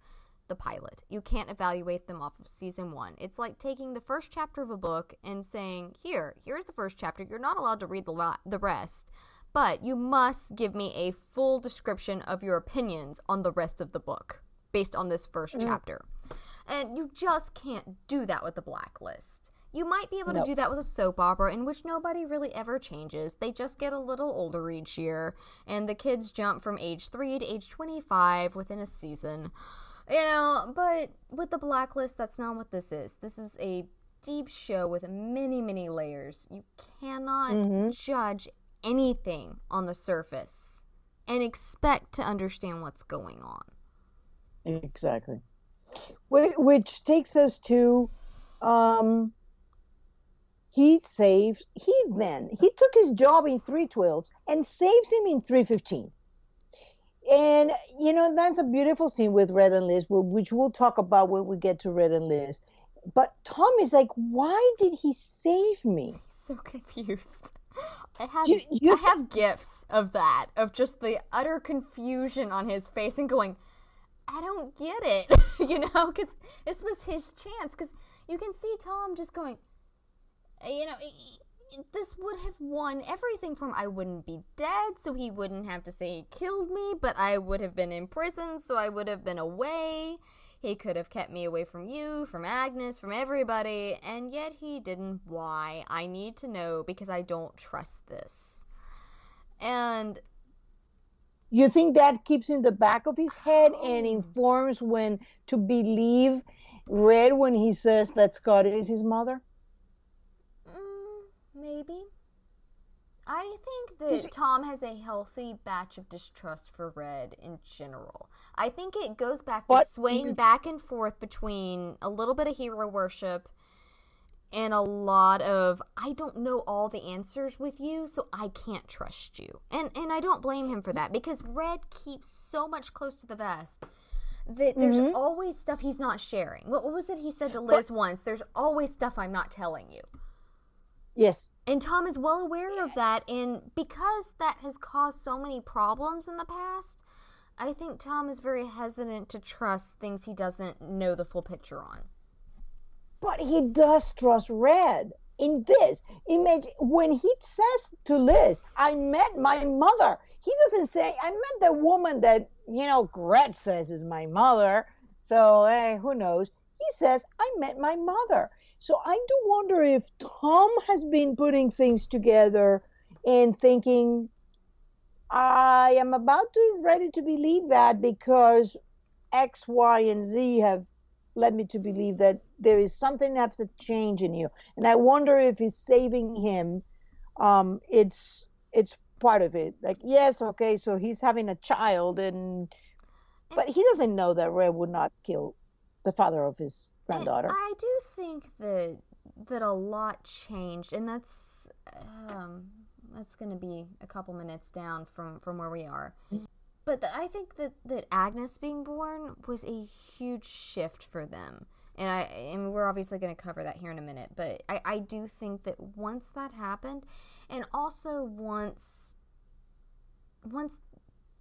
the pilot. You can't evaluate them off of season 1. It's like taking the first chapter of a book and saying, here's the first chapter. You're not allowed to read the rest, but you must give me a full description of your opinions on the rest of the book based on this first chapter. And you just can't do that with the Blacklist. You might be able to do that with a soap opera in which nobody really ever changes. They just get a little older each year, and the kids jump from age 3 to age 25 within a season. But with the Blacklist, that's not what this is. This is a deep show with many, many layers. You cannot judge anything on the surface and expect to understand what's going on. Exactly. Which takes us to... He took his job in 312 and saves him in 315. And, that's a beautiful scene with Red and Liz, which we'll talk about when we get to Red and Liz. But Tom is like, why did he save me? So confused. I have gifs of that, of just the utter confusion on his face and going, I don't get it, because this was his chance. Because you can see Tom just going, this would have won everything from I wouldn't be dead, so he wouldn't have to say he killed me, but I would have been in prison, so I would have been away. He could have kept me away from you, from Agnes, from everybody, and yet he didn't. Why? I need to know because I don't trust this. And... you think that keeps in the back of his head and informs when to believe Red when he says that Scott is his mother? Maybe. I think that Tom has a healthy batch of distrust for Red in general. I think it goes back to swaying back and forth between a little bit of hero worship and a lot of, I don't know all the answers with you, so I can't trust you. And I don't blame him for that, because Red keeps so much close to the vest that there's always stuff he's not sharing. What was it he said to Liz once? There's always stuff I'm not telling you. Yes. And Tom is well aware of that, and because that has caused so many problems in the past, I think Tom is very hesitant to trust things he doesn't know the full picture on. But he does trust Red. in this image, when he says to Liz, I met my mother, he doesn't say, I met the woman that, Gret says is my mother. So, who knows? He says, I met my mother. So I do wonder if Tom has been putting things together and thinking, I am about to ready to believe that because X, Y, and Z have led me to believe that there is something that has to change in you. And I wonder if he's saving him. It's part of it. Like, yes, okay, so he's having a child, but he doesn't know that Red would not kill the father of his granddaughter. I do think that a lot changed, and that's going to be a couple minutes down from where we are. But I think that Agnes being born was a huge shift for them. And we're obviously going to cover that here in a minute. But I do think that once that happened, and also once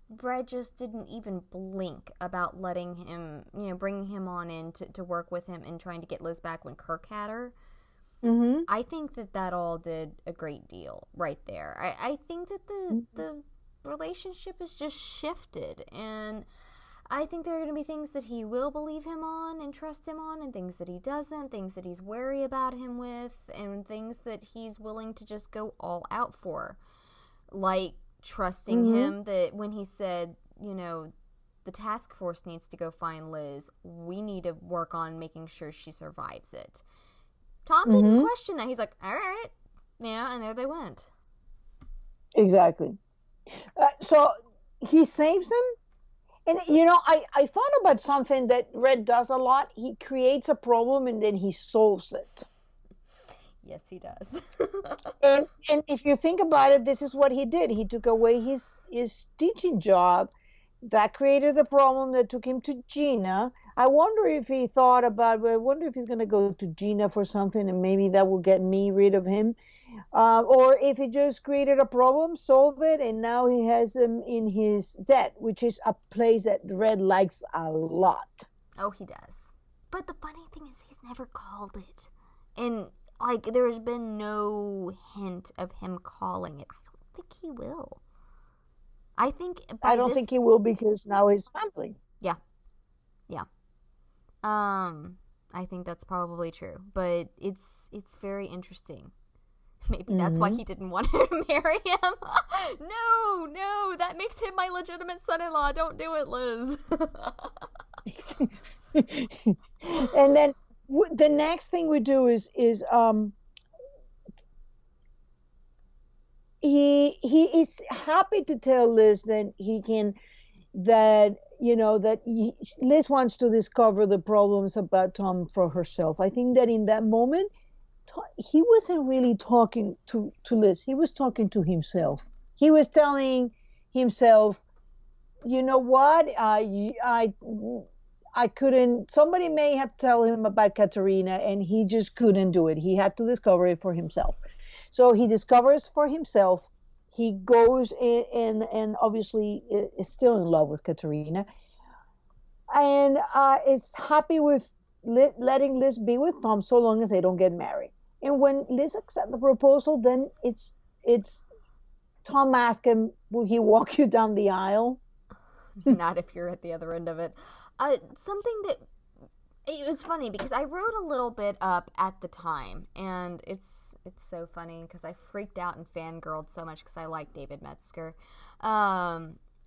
Brad just didn't even blink about letting him, bringing him on in to work with him and trying to get Liz back when Kirk had her. Mm-hmm. I think that all did a great deal right there. I think that the relationship has just shifted, and I think there are going to be things that he will believe him on and trust him on, and things that he doesn't, things that he's wary about him with, and things that he's willing to just go all out for. Like trusting him that when he said, the task force needs to go find Liz, we need to work on making sure she survives it. Tom didn't question that. He's like, all right, and there they went. Exactly. So he saves him. And, I thought about something that Red does a lot. He creates a problem and then he solves it. Yes, he does. and if you think about it, this is what he did. He took away his teaching job. That created the problem that took him to Gina. I wonder if he thought about, I wonder if he's going to go to Gina for something and maybe that will get me rid of him. Or if he just created a problem, solve it, and now he has him in his debt, which is a place that Red likes a lot. Oh, he does. But the funny thing is he's never called it. And, there's been no hint of him calling it. I don't think he will. I don't think he will because now his family. Yeah. Yeah. I think that's probably true. But it's very interesting. Maybe that's why he didn't want her to marry him. No, that makes him my legitimate son-in-law. Don't do it, Liz. And then the next thing we do is he is happy to tell Liz that Liz wants to discover the problems about Tom for herself. I think that in that moment, he wasn't really talking to Liz. He was talking to himself. He was telling himself, you know what? I couldn't. Somebody may have told him about Katerina, and he just couldn't do it. He had to discover it for himself. So he discovers for himself. He goes in and obviously is still in love with Katerina, and is happy with letting Liz be with Tom so long as they don't get married. And when Liz accepts the proposal, then it's Tom asks him, will he walk you down the aisle? Not if you're at the other end of it. Something that, it was funny because I wrote a little bit up at the time, and it's so funny because I freaked out and fangirled so much because I like David Metzger.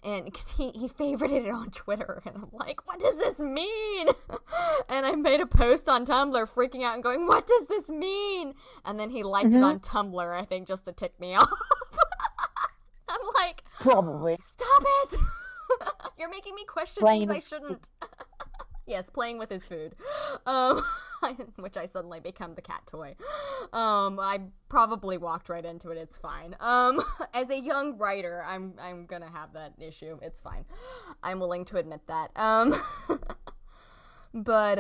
And because he favorited it on Twitter, and I'm like, what does this mean? And I made a post on Tumblr freaking out and going, what does this mean? And then he liked it on Tumblr, I think, just to tick me off. I'm like, probably. Stop it! You're making me question things I shouldn't. Yes, playing with his food. Which I suddenly become the cat toy. I probably walked right into it. It's fine. As a young writer, I'm gonna have that issue. It's fine. I'm willing to admit that. But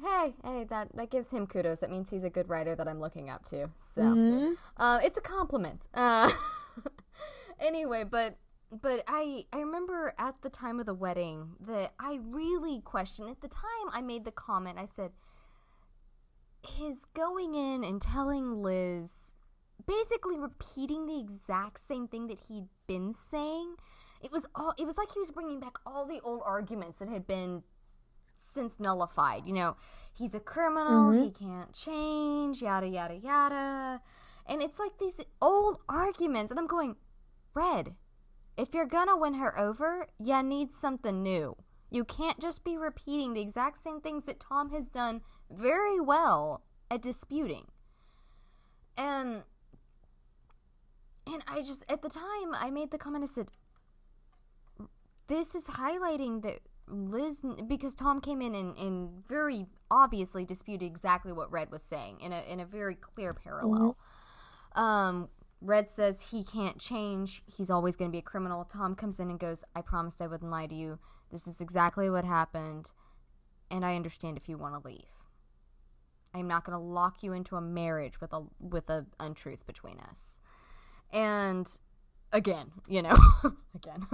hey, that gives him kudos. That means he's a good writer that I'm looking up to. So, it's a compliment. Anyway, but I remember at the time of the wedding that I really questioned. At the time, I made the comment. I said, his going in and telling Liz, basically repeating the exact same thing that he'd been saying. It was like he was bringing back all the old arguments that had been since nullified. You know, he's a criminal, he can't change, yada, yada, yada. And it's like these old arguments. And I'm going, Red, if you're gonna win her over, you need something new. You can't just be repeating the exact same things that Tom has done very well at disputing. And I just, at the time, I made the comment, I said, this is highlighting that Liz, because Tom came in and very obviously disputed exactly what Red was saying in a very clear parallel. Red says he can't change. He's always going to be a criminal. Tom comes in and goes, I promised I wouldn't lie to you. This is exactly what happened. And I understand if you want to leave. I'm not going to lock you into a marriage with a untruth between us. And again, you know, again.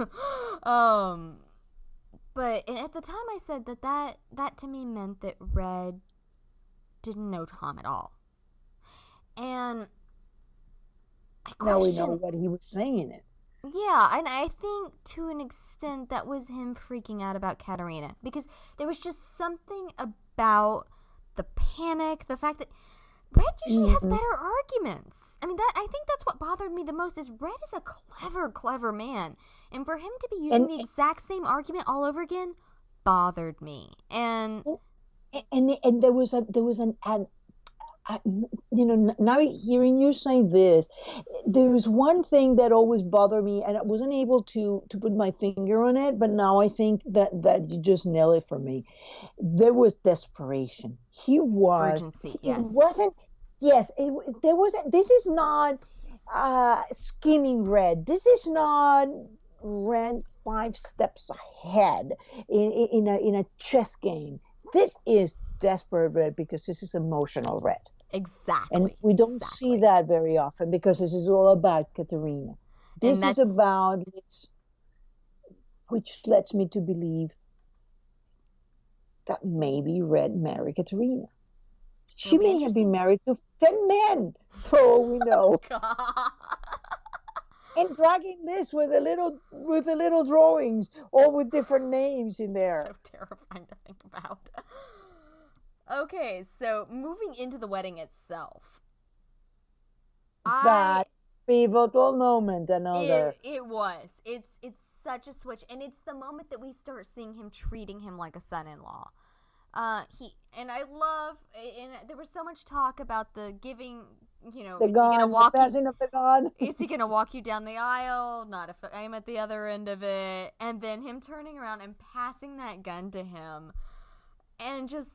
But at the time I said that to me meant that Red didn't know Tom at all. And now we know what he was saying in it. Yeah, and I think to an extent that was him freaking out about Katerina. Because there was just something about the panic, the fact that Red usually has better arguments. I mean, I think that's what bothered me the most, is Red is a clever man. And for him to be using the exact same argument all over again bothered me. And there was an you know, now hearing you say this, there was one thing that always bothered me, and I wasn't able to put my finger on it, but now I think that you just nailed it for me. There was desperation. Urgency, yes. It wasn't, yes, there wasn't, this is not scheming Red. This is not Red 5 steps ahead in a chess game. This is desperate Red, because this is emotional Red. Exactly. And we don't see that very often, because this is all about Katerina. This is about Liz, which lets me to believe that maybe Red married Katerina. She may have been married to 10 men, for all we know. And dragging Liz with the little drawings, all with different names in there. So terrifying to think about. Okay, so moving into the wedding itself. That pivotal moment, another. It was. It's such a switch, and it's the moment that we start seeing him treating him like a son-in-law. I love, and there was so much talk about the giving, you know, the passing of the gun. Is he going to walk you down the aisle? Not if I'm at the other end of it. And then him turning around and passing that gun to him, and just,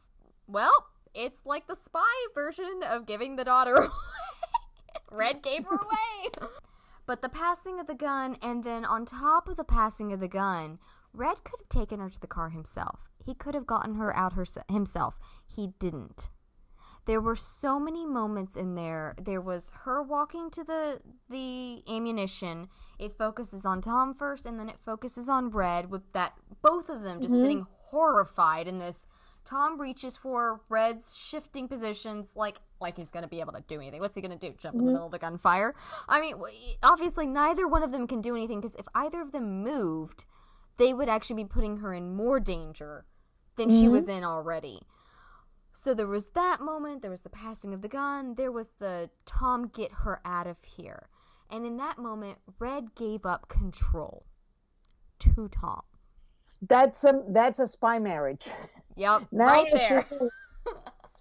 well, it's like the spy version of giving the daughter away. Red gave her away. But the passing of the gun, and then on top of the passing of the gun, Red could have taken her to the car himself. He could have gotten her out himself. He didn't. There were so many moments in there. There was her walking to the ammunition. It focuses on Tom first, and then it focuses on Red, with that both of them just sitting horrified in this. Tom reaches for Red's shifting positions like he's going to be able to do anything. What's he going to do? Jump in the middle of the gunfire? I mean, obviously neither one of them can do anything, because if either of them moved, they would actually be putting her in more danger than she was in already. So there was that moment. There was the passing of the gun. There was the Tom, get her out of here. And in that moment, Red gave up control to Tom. That's a spy marriage. Yep, now right there.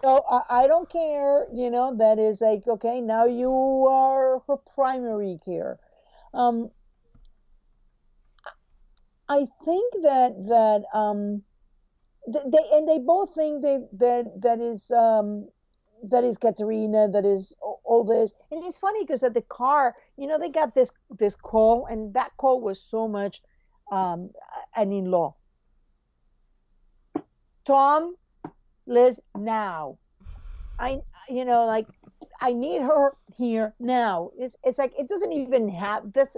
So I don't care, you know, that is like, okay, now you are her primary care. I think that they both think that is Katerina, that is all this. And it's funny because at the car, you know, they got this call, and that call was so much an in-law. Tom, Liz, now. I need her here now. It's like, it doesn't even have this.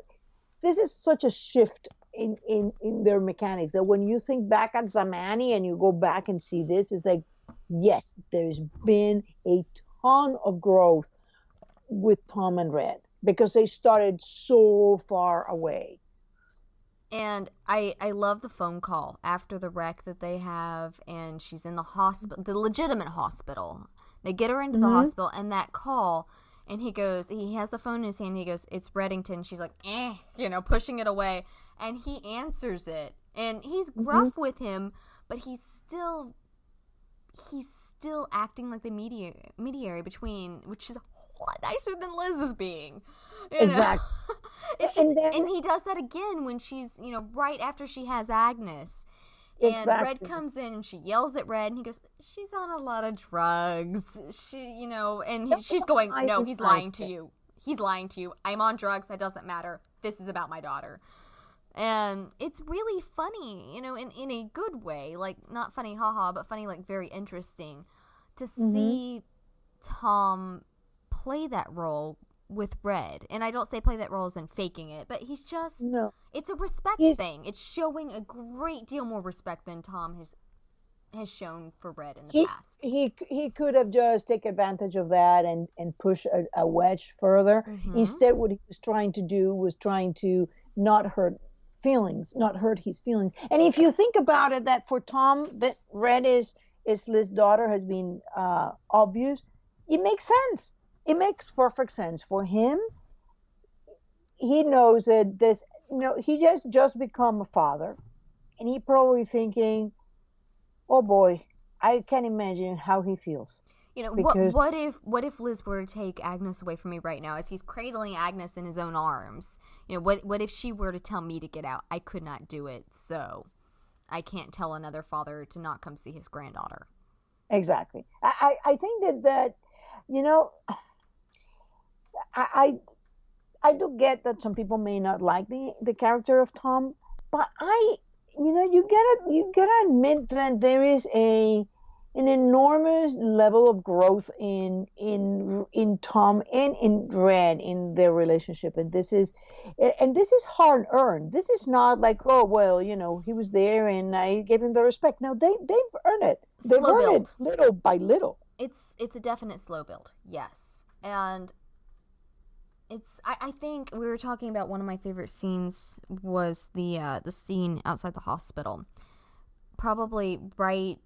This is such a shift in their mechanics that when you think back at Zamani and you go back and see this, it's like, yes, there's been a ton of growth with Tom and Red because they started so far away. And I love the phone call after the wreck that they have, and she's in the hospital, the legitimate hospital. They get her into the hospital, and that call, and he has the phone in his hand, and he goes, "It's Reddington." She's like, pushing it away, and he answers it, and he's gruff with him, but he's still acting like the mediary between, which is a whole lot nicer than Liz is being. Exactly. It's just, and he does that again when she's, right after she has Agnes. And Red comes in and she yells at Red, and he goes, "She's on a lot of drugs." She's going, "No, he's lying to you. He's lying to you. I'm on drugs. That doesn't matter. This is about my daughter." And it's really funny, in a good way. Like, not funny, haha, but funny, like, very interesting to see Tom play that role with Red. And I don't say play that role as in faking it, but he's just, it's a respect thing. It's showing a great deal more respect than Tom has shown for Red in the past. He could have just taken advantage of that and push a wedge further. Instead, what he was trying to do was trying to not hurt his feelings. And if you think about it, that for Tom, that Red is Liz's daughter has been obvious. It makes sense. It makes perfect sense for him. He knows that this, he just become a father, and he probably thinking, "Oh boy, I can't imagine how he feels." Because what if Liz were to take Agnes away from me right now, as he's cradling Agnes in his own arms? What if she were to tell me to get out? I could not do it, so I can't tell another father to not come see his granddaughter. Exactly. I think that I do get that some people may not like the character of Tom, but you gotta admit that there is an enormous level of growth in Tom and in Red in their relationship, and this is hard earned. This is not like, oh well, he was there and I gave him the respect. No, they've earned it. They've earned it little by little. It's a definite slow build, yes, and I think we were talking about one of my favorite scenes was the scene outside the hospital. Probably right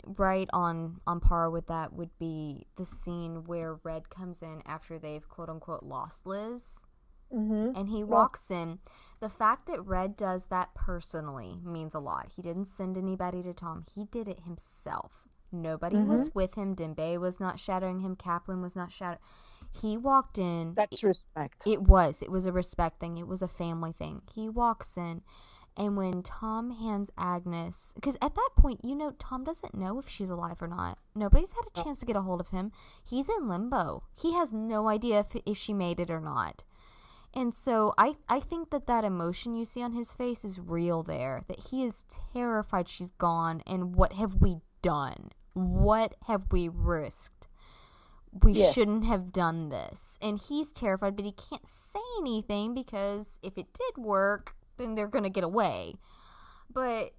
on par with that would be the scene where Red comes in after they've quote unquote lost Liz. And he walks in. The fact that Red does that personally means a lot. He didn't send anybody to Tom. He did it himself. Nobody was with him. Dembe was not shadowing him. Kaplan was not shadowing. He walked in. That's respect. It was a respect thing. It was a family thing. He walks in, and when Tom hands Agnes, because at that point, Tom doesn't know if she's alive or not. Nobody's had a chance to get a hold of him. He's in limbo. He has no idea if she made it or not. And so I think that emotion you see on his face is real there, that he is terrified she's gone, and what have we done? What have we risked? We shouldn't have done this. And he's terrified, but he can't say anything because if it did work, then they're going to get away. But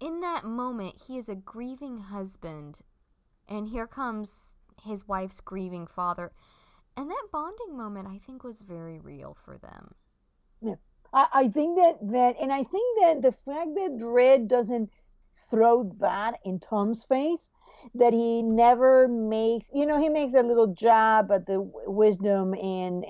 in that moment, he is a grieving husband, and here comes his wife's grieving father. And that bonding moment, I think, was very real for them. Yeah. I think that and I think that the fact that Red doesn't throw that in Tom's face, that he never makes, he makes a little jab at the wisdom and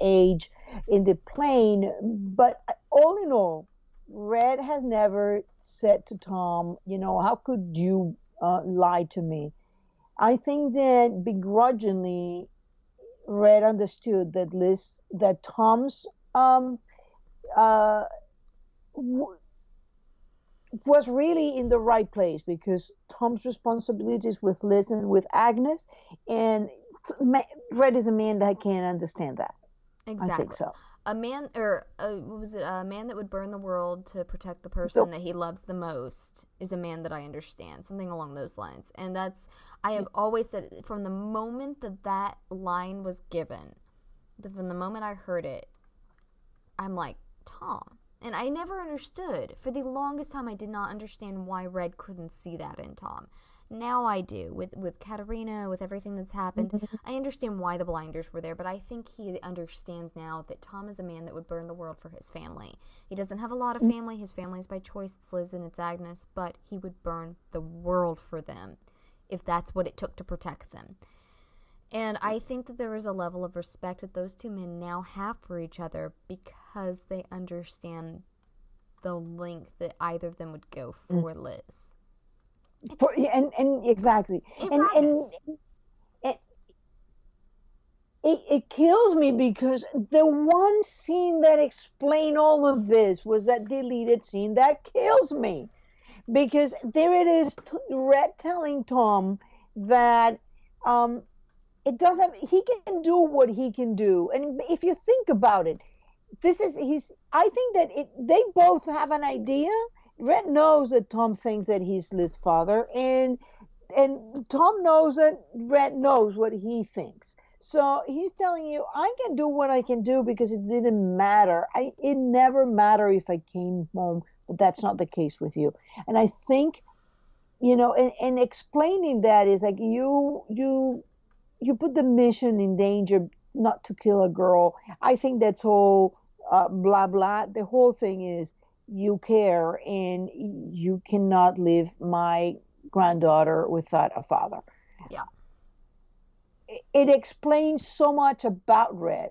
age in the plane, but all in all, Red has never said to Tom, how could you lie to me? I think that begrudgingly, Red understood that Tom's was really in the right place, because Tom's responsibilities with Liz and with Agnes, and Red is a man that can understand that. Exactly. I think so. A man, or what was it? A man that would burn the world to protect the person that he loves the most is a man that I understand. Something along those lines. And I have always said, from the moment that line was given, from the moment I heard it, I'm like, Tom. And I never understood. For the longest time, I did not understand why Red couldn't see that in Tom. Now I do. With Katerina, with everything that's happened, I understand why the blinders were there, but I think he understands now that Tom is a man that would burn the world for his family. He doesn't have a lot of family. His family's by choice. It's Liz and it's Agnes, but he would burn the world for them if that's what it took to protect them. And I think that there is a level of respect that those two men now have for each other because they understand the length that either of them would go for Liz. And exactly. It kills me because the one scene that explained all of this was that deleted scene that kills me. Because there it is, Red telling Tom that it doesn't, he can do what he can do. And if you think about it, I think that they both have an idea. Red knows that Tom thinks that he's Liz's father, and Tom knows that Red knows what he thinks. So he's telling you, I can do what I can do because it didn't matter. It never mattered if I came home, but that's not the case with you. And I think, and explaining that is like you put the mission in danger not to kill a girl. I think that's all blah blah. The whole thing is you care and you cannot leave my granddaughter without a father. Yeah. It explains so much about Red,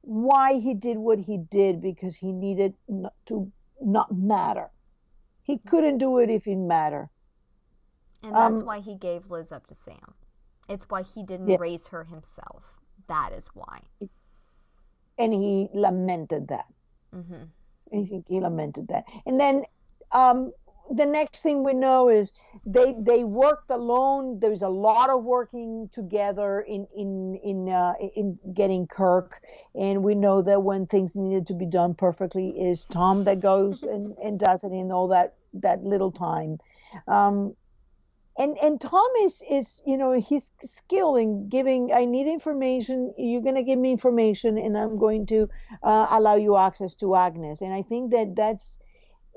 why he did what he did, because he needed to not matter. He couldn't do it if it mattered. And that's why he gave Liz up to Sam. It's why he didn't raise her himself. That is why. And he lamented that. Mm-hmm. I think he lamented that. And then the next thing we know is they worked alone. There's a lot of working together in getting Kirk, and we know that when things needed to be done perfectly, is Tom that goes and does it in all that little time. And Tom is he's skilled in giving. I need information. You're going to give me information, and I'm going to allow you access to Agnes. And I think that's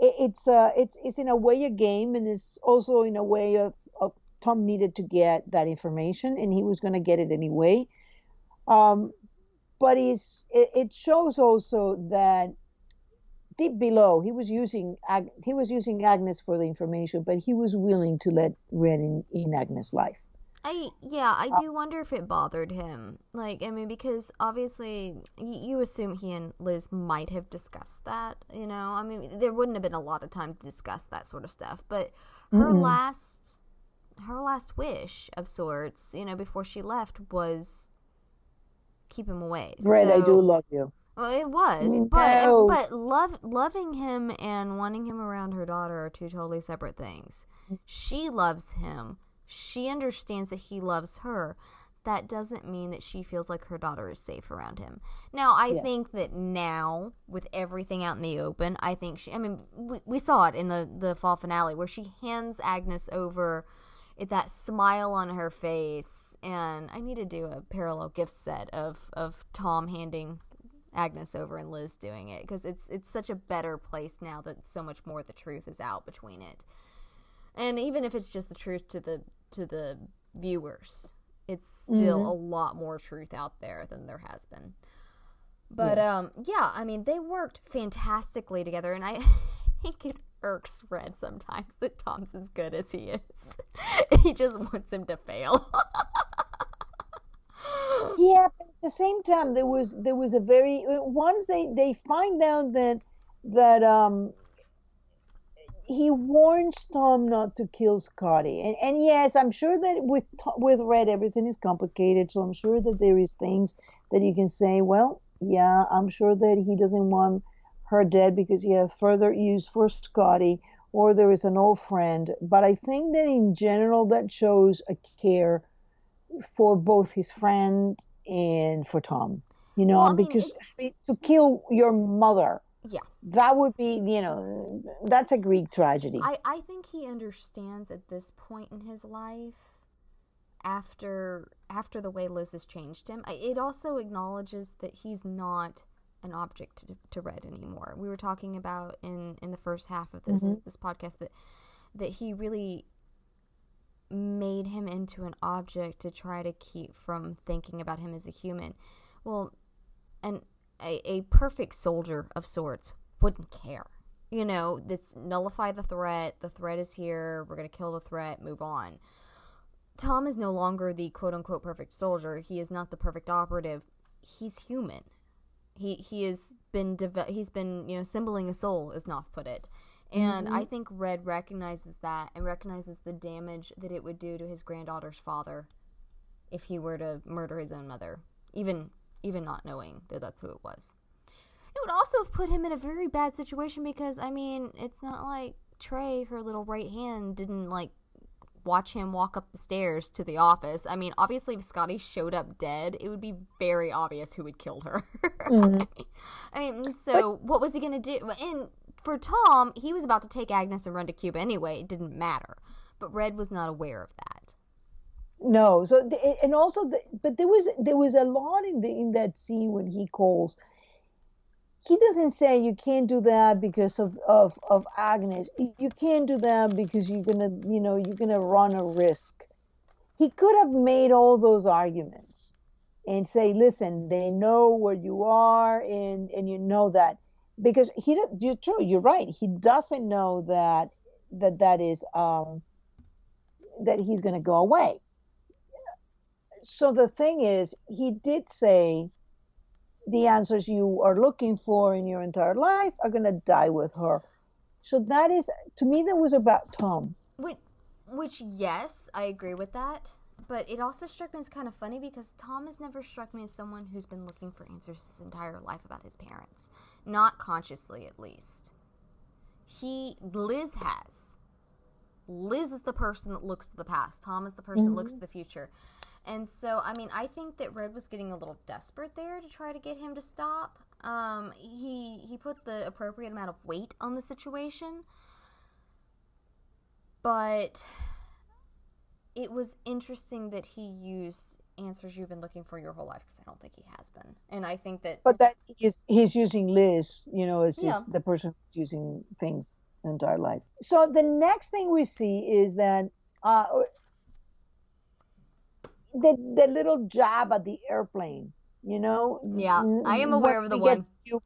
it's in a way a game, and it's also in a way of Tom needed to get that information, and he was going to get it anyway. But it shows also that deep below, he was using Agnes for the information, but he was willing to let Red in Agnes' life. I do wonder if it bothered him. Because obviously you assume he and Liz might have discussed that, there wouldn't have been a lot of time to discuss that sort of stuff, but her last wish of sorts, before she left was keep him away. Red, I do love you. Well, it was, but loving him and wanting him around her daughter are two totally separate things. She loves him. She understands that he loves her. That doesn't mean that she feels like her daughter is safe around him. Now, I think that now, with everything out in the open, I think we saw it in the fall finale where she hands Agnes over that smile on her face, and I need to do a parallel gift set of Tom handing Agnes over and Liz doing it, because it's such a better place now that so much more of the truth is out between it. And even if it's just the truth to the viewers, it's still a lot more truth out there than there has been. But they worked fantastically together, and I think it irks Red sometimes that Tom's as good as he is. He just wants him to fail. Yeah, but at the same time, there was a very once they find out that he warns Tom not to kill Scotty, and yes, I'm sure that with Red everything is complicated, so I'm sure that there is things that you can say. Well, yeah, I'm sure that he doesn't want her dead because he has further use for Scotty, or there is an old friend. But I think that in general that shows a care for both his friend and for Tom, because to kill your mother, that would be, that's a Greek tragedy. I think he understands at this point in his life, after the way Liz has changed him. It also acknowledges that he's not an object to Red anymore. We were talking about in the first half of this podcast that he really made him into an object to try to keep from thinking about him as a human. Well, and a perfect soldier of sorts wouldn't care. You know, this nullify the threat is here, we're going to kill the threat, move on. Tom is no longer the quote-unquote perfect soldier. He is not the perfect operative. He's human. He has been, assembling a soul, as Knopf put it. And I think Red recognizes that and recognizes the damage that it would do to his granddaughter's father if he were to murder his own mother, even not knowing that that's who it was. It would also have put him in a very bad situation because, I mean, it's not like Trey, her little right hand, didn't, watch him walk up the stairs to the office. I mean, obviously, if Scotty showed up dead, it would be very obvious who had killed her. What was he going to do? And for Tom, he was about to take Agnes and run to Cuba anyway. It didn't matter. But Red was not aware of that. No. So, but there was a lot in that scene when he calls. He doesn't say you can't do that because of Agnes. You can't do that because you're gonna run a risk. He could have made all those arguments and say, listen, they know where you are and you know that. Because you're right. He doesn't know that is that he's gonna go away. So the thing is, he did say the answers you are looking for in your entire life are going to die with her. So that is, to me, that was about Tom. Which, yes, I agree with that. But it also struck me as kind of funny because Tom has never struck me as someone who's been looking for answers his entire life about his parents. Not consciously, at least. Liz has. Liz is the person that looks to the past. Tom is the person that looks to the future. And so, I mean, I think that Red was getting a little desperate there to try to get him to stop. He put the appropriate amount of weight on the situation. But it was interesting that he used answers you've been looking for your whole life, because I don't think he has been. And I think that... But that he's using Liz, as the person who's using things the entire life. So the next thing we see is that... The little jab at the airplane, Yeah, I am aware of the one. Cuba,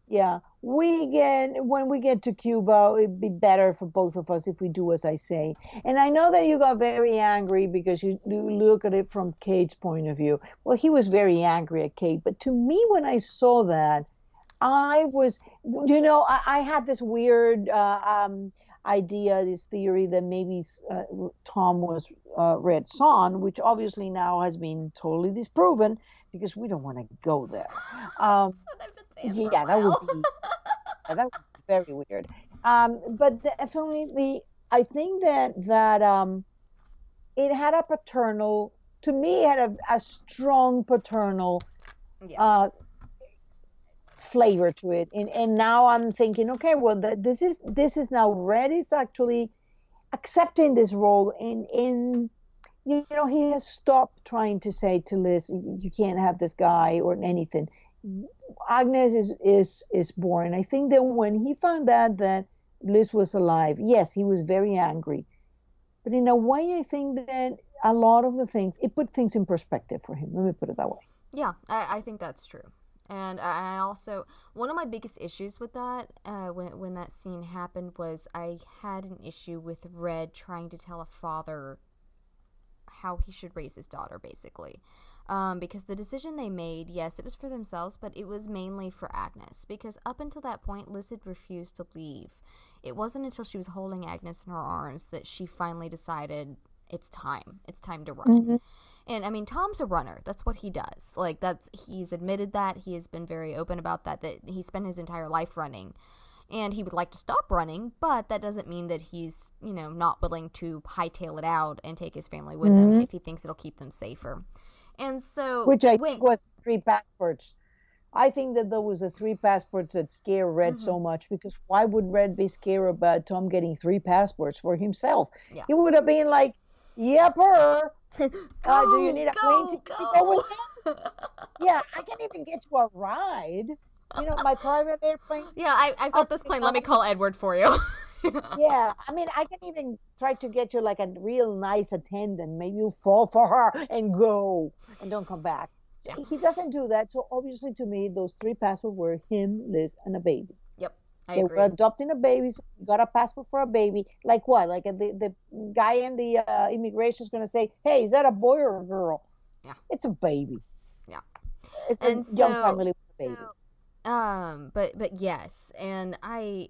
yeah, when we get to Cuba, it'd be better for both of us if we do as I say. And I know that you got very angry because you look at it from Kate's point of view. Well, he was very angry at Kate, but to me, when I saw that, I was, I had this weird idea, this theory that maybe Tom was Red's son, which obviously now has been totally disproven because we don't want to go there. That would be very weird. But definitely, I think that it had a paternal, to me, it had a strong paternal flavor to it, and now I'm thinking, okay, well, this is now Red is actually accepting this role, in he has stopped trying to say to Liz, you can't have this guy or anything. Agnes is born. I think that when he found out that Liz was alive, yes, he was very angry, but in a way, I think that a lot of the things, it put things in perspective for him. Let me put it that way. Yeah, I think that's true. And I also, one of my biggest issues with that, when that scene happened, was I had an issue with Red trying to tell a father how he should raise his daughter, basically. Because the decision they made, yes, it was for themselves, but it was mainly for Agnes. Because up until that point, Liz had refused to leave. It wasn't until she was holding Agnes in her arms that she finally decided, it's time to run. Mm-hmm. And I mean, Tom's a runner. That's what he does. He's admitted that. He has been very open about that he spent his entire life running. And he would like to stop running, but that doesn't mean that he's, not willing to hightail it out and take his family with him if he thinks it'll keep them safer. And so... Which I think was 3 passports. I think that there was 3 passports that scare Red so much, because why would Red be scared about Tom getting 3 passports for himself? Yeah. He would have been like, yepper. Do you need a plane ticket to go with me? Yeah, I can't even get to a ride. My private airplane. Yeah, I've got this plane. Let me call Edward for you. Yeah, I mean, I can even try to get you like a real nice attendant. Maybe you fall for her and go and don't come back. Yeah. He doesn't do that. So obviously, to me, those three passports were him, Liz, and a baby. Yep, I They were agree. adopting a baby, so you got a passport for a baby. Like what? Like the guy in the immigration is going to say, "Hey, is that a boy or a girl?" Yeah. It's a baby. Yeah. It's a And young so, family with a baby. but yes, and I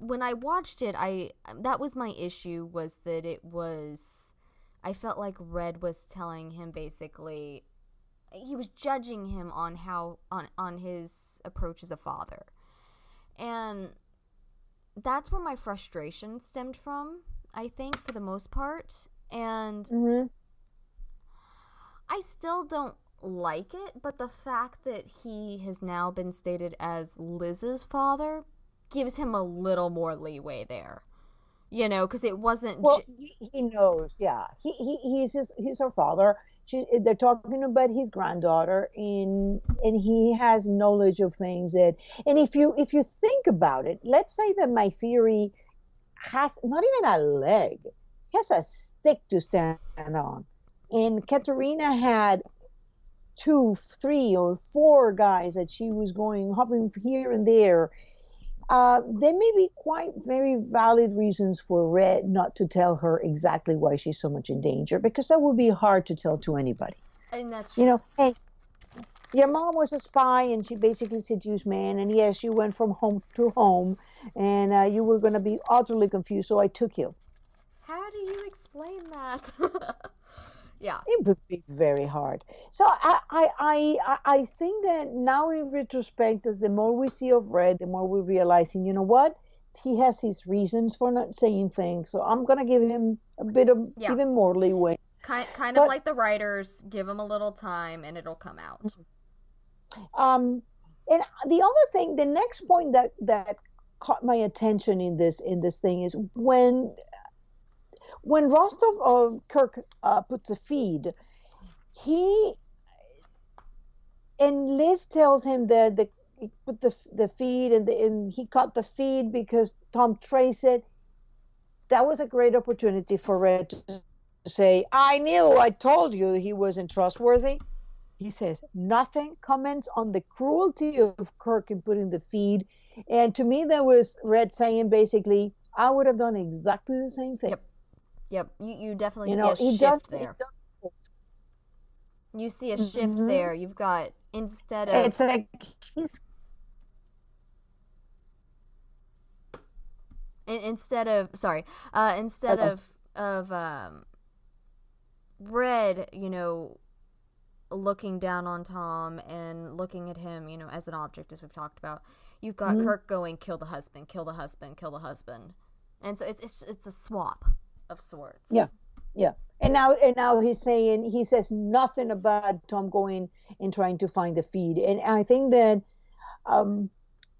when I watched it, I that was my issue, was that it was, I felt like Red was telling him basically, he was judging him on how on his approach as a father. And that's where my frustration stemmed from, I think, for the most part. And Mm-hmm. I still don't like it, but the fact that he has now been stated as Liz's father gives him a little more leeway there. You know, because it wasn't. Well, he knows. Yeah, he's her father. They're talking about his granddaughter, and he has knowledge of things that. And if you think about it, let's say that my theory has not even a leg, has a stick to stand on, and Katerina had two, three, or four guys that she was going hopping here and there. There may be quite very valid reasons for Red not to tell her exactly why she's so much in danger, because that would be hard to tell to anybody. And that's You true. know, hey, your mom was a spy and she basically seduced man, and yes, you went from home to home, and you were going to be utterly confused, so I took you. How do you explain that? Yeah. It would be very hard. So I think that now in retrospect, as the more we see of Red, the more we're realizing, you know what? He has his reasons for not saying things. So I'm gonna give him a bit of Yeah. even more leeway. Kind of But like the writers, give him a little time and it'll come out. um and the other thing, the next point that caught my attention in this thing is when Rostov Kirk puts the feed, he and Liz tells him that he put the feed and he caught the feed because Tom traced it. That was a great opportunity for Red to say, "I knew, I told you he wasn't trustworthy." He says nothing, comments on the cruelty of Kirk in putting the feed, and to me that was Red saying basically, "I would have done exactly the same thing." Yep. Yep. You definitely You see know, a he does. shift there. You see a shift Mm-hmm. there. You've got, It's like he's instead of sorry, instead of Red, you know, looking down on Tom and looking at him, you know, as an object, as we've talked about. You've got Mhm. Kirk going, kill the husband, kill the husband, kill the husband, and so it's a swap of Yeah, sorts. yeah. And now he's saying he says nothing about Tom going and trying to find the feed. And I think that um,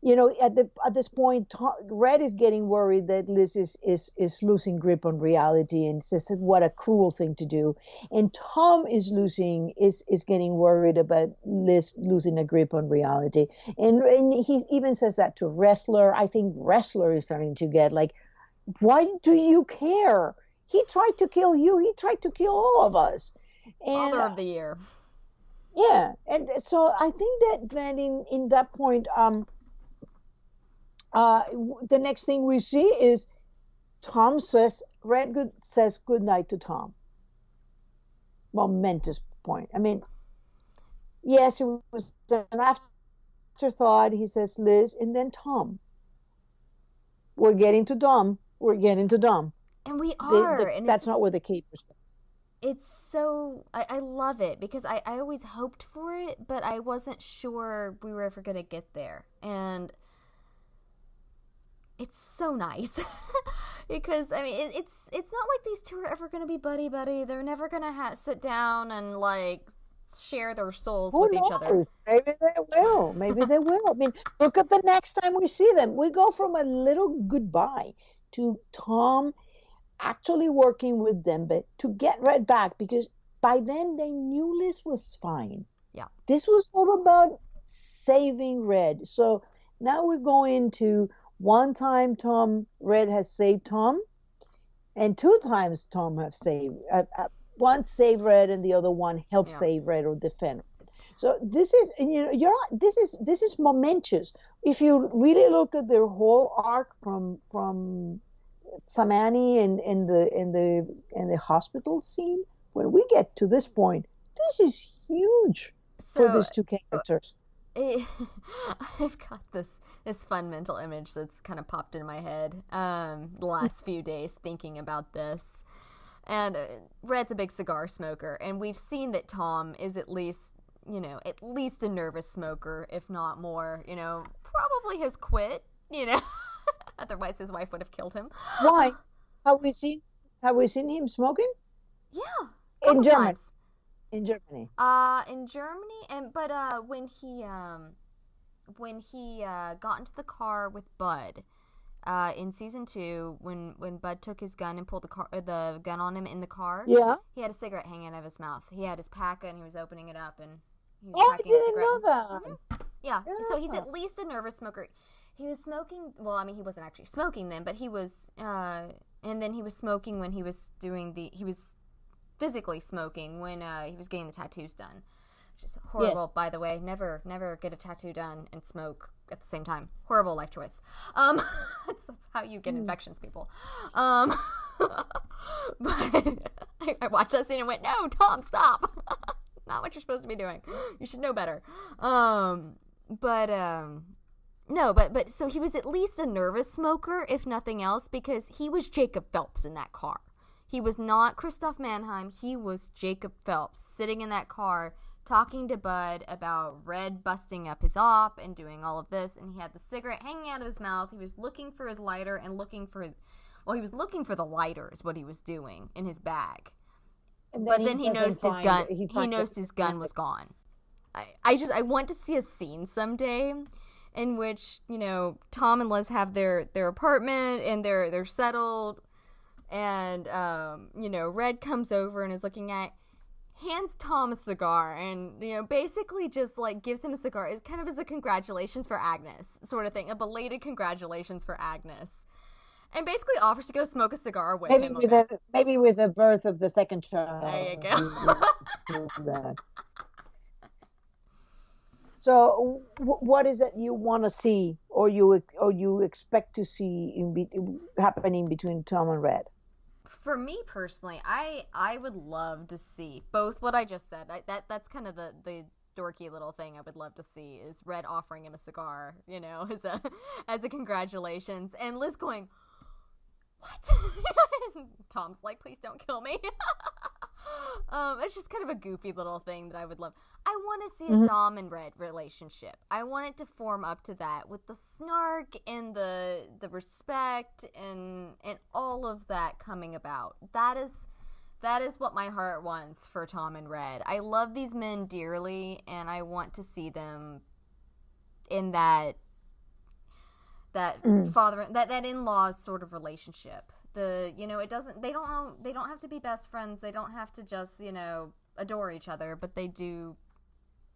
you know, at this point, Red is getting worried that Liz is losing grip on reality, and says that what a cruel thing to do. And Tom is getting worried about Liz losing a grip on reality. And he even says that to Wrestler. I think Wrestler is starting to get like, why do you care? He tried to kill you. He tried to kill all of us. And Father of the year. yeah, and so I think that in that point, the next thing we see is Tom says Red Good says good night to Tom. Momentous point. I mean, yes, it was an afterthought. He says Liz and then Tom. We're getting to Dom. We're getting to Dom. And we are, and That's not where the capers go. it's so I love it because I always hoped for it, but I wasn't sure we were ever gonna get there. And it's so nice because I mean it's not like these two are ever gonna be buddy buddy. They're never gonna sit down and like share their souls Who with each other. knows? Maybe they will. Maybe they will. I mean, look at the next time we see them. We go from a little goodbye to Tom actually working with Dembe to get Red back, because by then they knew Liz was fine. Yeah. This was all about saving Red. So now we're going to One time Red has saved Tom, and 2 times Tom have saved. One saved Red, and the other one helped save Red or defend Red. So this is, and this is momentous. If you really look at their whole arc from Samani in the hospital scene, when we get to this point, this is huge for these two characters. I've got this fun mental image that's kind of popped in my head the last few days thinking about this. And Red's a big cigar smoker, and we've seen that Tom is at least a nervous smoker, if not more. Probably has quit. Otherwise his wife would have killed him. Why? Have we seen him smoking? Yeah. In Germany. In Germany. In Germany, but when he got into the car with Bud, in season 2, when Bud took his gun and pulled the gun on him in the car, he had a cigarette hanging out of his mouth. He had his pack and he was opening it up and he was packing a cigarette. I didn't know that. Mm-hmm. Yeah, so he's at least a nervous smoker. He was smoking. Well, I mean, he wasn't actually smoking then, but he was. And then he was smoking when he was He was physically smoking when he was getting the tattoos done, which is horrible, by the way. Never get a tattoo done and smoke at the same time. Horrible life choice. That's how you get infections, people. But I watched that scene and went, "No, Tom, stop! Not what you're supposed to be doing. You should know better." No, but so he was at least a nervous smoker, if nothing else, because he was Jacob Phelps in that car. He was not Christoph Mannheim. He was Jacob Phelps sitting in that car talking to Bud about Red busting up his op and doing all of this, and he had the cigarette hanging out of his mouth. He was looking for his lighter and he was looking for the lighter is what he was doing in his bag. But then he noticed his gun. He noticed his gun was gone. I want to see a scene someday in which, Tom and Liz have their apartment and they're settled, and Red comes over and is hands Tom a cigar and basically just gives him a cigar. It's kind of as a congratulations for Agnes sort of thing, a belated congratulations for Agnes, and basically offers to go smoke a cigar with him. Maybe with the birth of the second child. There you go. So, what is it you want to see, or you expect to see happening between Tom and Red? For me personally, I would love to see both what I just said. That's kind of the dorky little thing I would love to see is Red offering him a cigar, as a congratulations, and Liz going, "What?" Tom's like, "Please don't kill me." It's just kind of a goofy little thing that I would love. I want to see a Dom and Red relationship. I want it to form up to that with the snark and the respect and all of that coming about. That is what my heart wants for Tom and Red. I love these men dearly, and I want to see them in that father that in-laws sort of relationship. They don't have to be best friends. They don't have to just, adore each other, but they do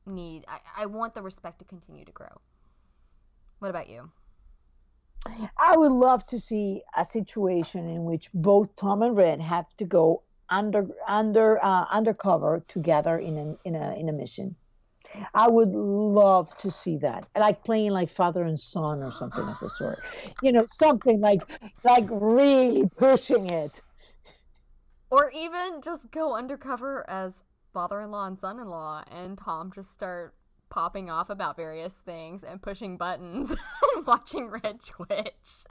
need, I want the respect to continue to grow. What about you? I would love to see a situation in which both Tom and Red have to go undercover together in a mission. I would love to see that, like playing like father and son or something of the sort. Something like really pushing it. Or even just go undercover as father-in-law and son-in-law, and Tom just start popping off about various things and pushing buttons and watching Red twitch.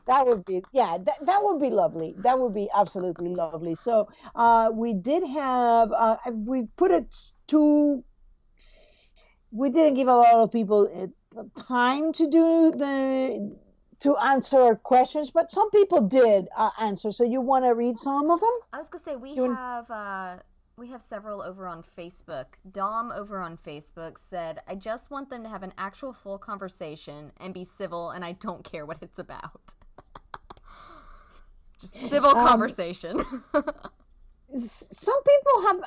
That would be, that would be lovely. That would be absolutely lovely. So we did have, we put it to, we didn't give a lot of people time to answer our questions, but some people did answer. So you want to read some of them? I was going to say, we have several over on Facebook. Dom over on Facebook said, "I just want them to have an actual full conversation and be civil, and I don't care what it's about." Just civil conversation. Some people have,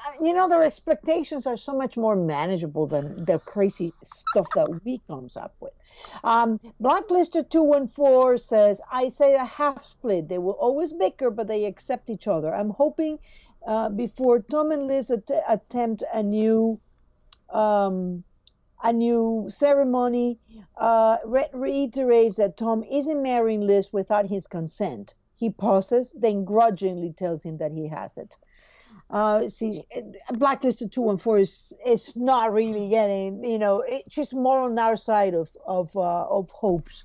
their expectations are so much more manageable than the crazy stuff that we comes up with. Blacklister 214 says, I say a half split. They will always bicker, but they accept each other. I'm hoping before Tom and Liz attempt um, a new ceremony, reiterates that Tom isn't marrying Liz without his consent. He pauses, then grudgingly tells him that he has it. See, Blacklisted 214 is not really getting, she's more on our side of hopes.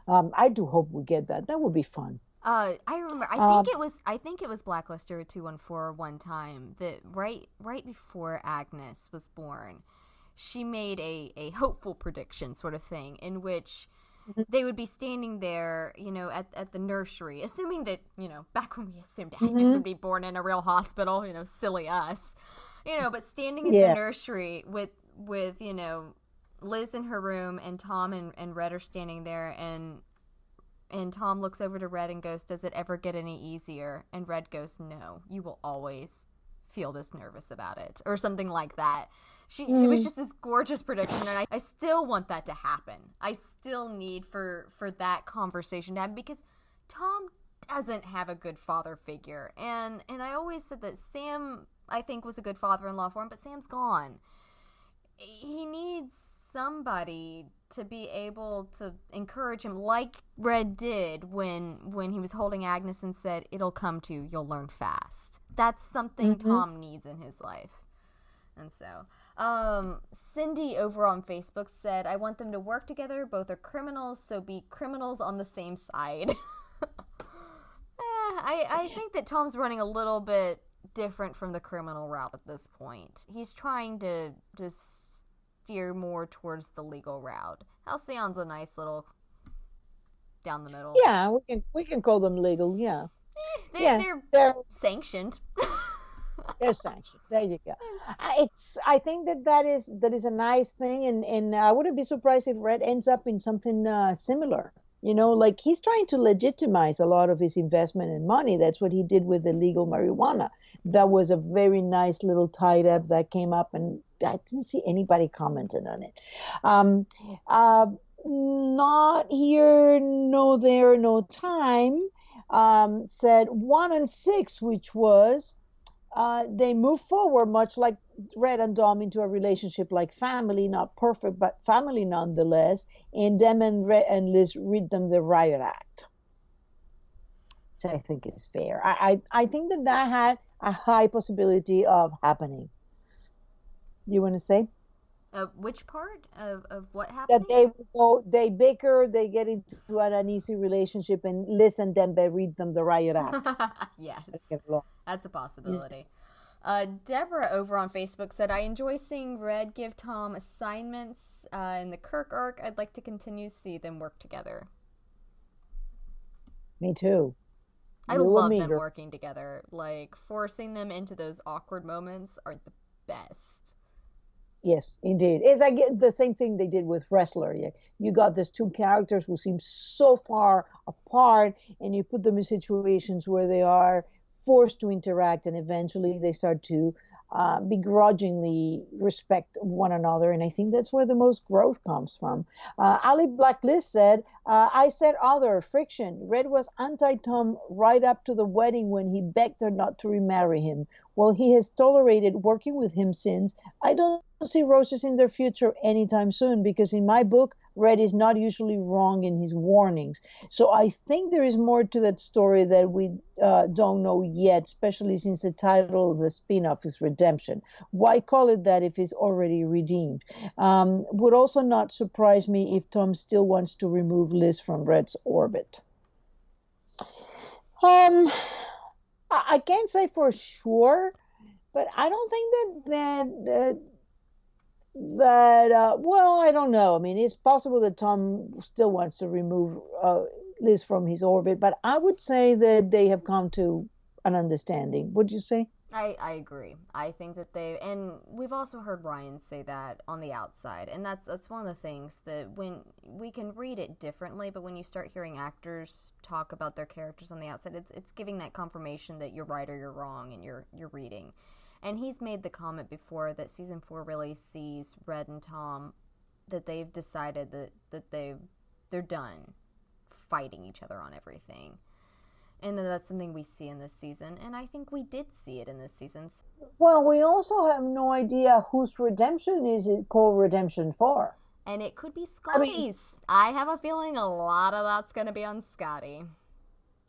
I do hope we get that. That would be fun. I remember. I think it was Blacklister 214 one time that right before Agnes was born, she made a hopeful prediction sort of thing in which they would be standing there, at the nursery, assuming that, back when we assumed Agnes would be born in a real hospital, silly us, but standing at the nursery with, Liz in her room and Tom and Red are standing there, and Tom looks over to Red and goes, "Does it ever get any easier?" And Red goes, "No, you will always feel this nervous about it," or something like that. It was just this gorgeous prediction, and I still want that to happen. I still need for that conversation to happen, because Tom doesn't have a good father figure, and I always said that Sam, I think, was a good father-in-law for him, but Sam's gone. He needs somebody to be able to encourage him, like Red did when he was holding Agnes and said, "It'll come to you, you'll learn fast." That's something Tom needs in his life. And so, Cindy over on Facebook said, "I want them to work together. Both are criminals, so be criminals on the same side." I think that Tom's running a little bit different from the criminal route at this point. He's trying to steer more towards the legal route. Halcyon's a nice little down the middle. Yeah, we can call them legal. Yeah, they're sanctioned. They're sanctioned. There you go. I think that is a nice thing, and I wouldn't be surprised if Red ends up in something similar. Like he's trying to legitimize a lot of his investment and money. That's what he did with the legal marijuana. That was a very nice little tie-up that came up, and I didn't see anybody commenting on it. Not here, no there, no time. Said 1 and 6, which was they move forward much like Red and Dom into a relationship like family, not perfect, but family nonetheless. And them and Red and Liz read them the riot act, which I think is fair. I think that had a high possibility of happening. You want to say? Which part of what happened? That they bicker, they get into an uneasy relationship, and Liz and them read them the riot act. Yes, that's a possibility. Yeah. Deborah over on Facebook said, "I enjoy seeing Red give Tom assignments in the Kirk arc. I'd like to continue to see them work together." Me too. I love them working together. Like, forcing them into those awkward moments are the best. Yes, indeed. It's like the same thing they did with Wrestler. You got these two characters who seem so far apart, and you put them in situations where they are forced to interact, and eventually they start to begrudgingly respect one another. And I think that's where the most growth comes from. Ali Blacklist said, "I said other friction. Red was anti-Tom right up to the wedding when he begged her not to remarry him. While he has tolerated working with him since, I don't see roses in their future anytime soon, because in my book, Red is not usually wrong in his warnings." So I think there is more to that story that we don't know yet, especially since the title of the spin-off is Redemption. Why call it that if he's already redeemed? Would also not surprise me if Tom still wants to remove Liz from Red's orbit. I can't say for sure, but I don't think that well, I don't know. I mean, it's possible that Tom still wants to remove Liz from his orbit, but I would say that they have come to an understanding. Would you say? I agree. I think that and we've also heard Ryan say that on the outside, and that's one of the things that when we can read it differently, but when you start hearing actors talk about their characters on the outside, it's giving that confirmation that you're right or you're wrong in your reading. And he's made the comment before that season 4 really sees Red and Tom that they've decided that they're done fighting each other on everything. And that's something we see in this season, and I think we did see it in this season. Well, we also have no idea whose redemption is it called redemption for. And it could be Scotty's. I have a feeling a lot of that's going to be on Scotty.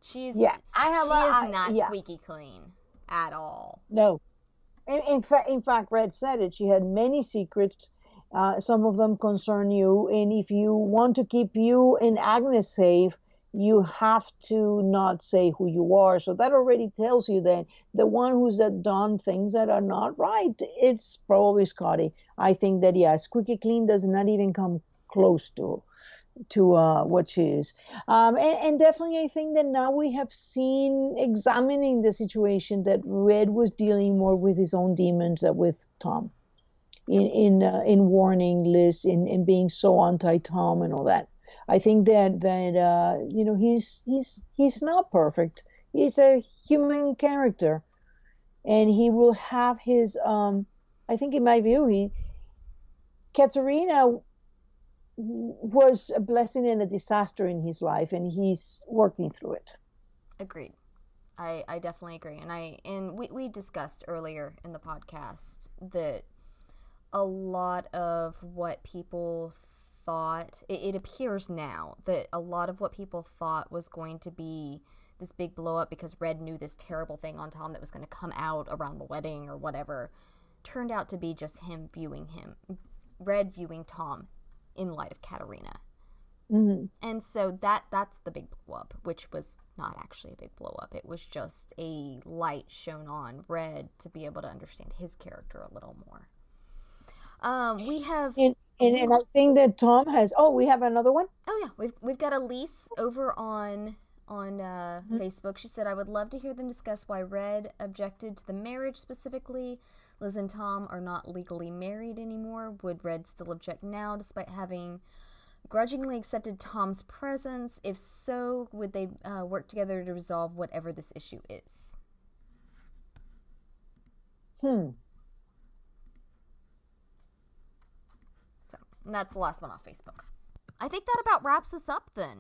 She is not squeaky clean at all. No. In fact, Red said it. She had many secrets. Some of them concern you, and if you want to keep you and Agnes safe, you have to not say who you are. So that already tells you that the one who's done things that are not right, it's probably Scotty. I think that, squeaky clean does not even come close to what she is. And definitely I think that now we have seen, examining the situation, that Red was dealing more with his own demons than with Tom. In warning Liz, in being so anti-Tom and all that. I think that he's not perfect. He's a human character, and he will have his. I think, in my view, Katerina was a blessing and a disaster in his life, and he's working through it. Agreed. I definitely agree, and we discussed earlier in the podcast that a lot of what people thought, it appears now that a lot of what people thought was going to be this big blow up because Red knew this terrible thing on Tom that was going to come out around the wedding or whatever, turned out to be just Red viewing Tom in light of Katerina. Mm-hmm. And so that's the big blow up, which was not actually a big blow up. It was just a light shown on Red to be able to understand his character a little more. We have... And I think that Tom has... Oh, we have another one? Oh, yeah. We've got Elise over on Facebook. She said, I would love to hear them discuss why Red objected to the marriage specifically. Liz and Tom are not legally married anymore. Would Red still object now despite having grudgingly accepted Tom's presence? If so, would they work together to resolve whatever this issue is? And that's the last one off Facebook. I think that about wraps us up then.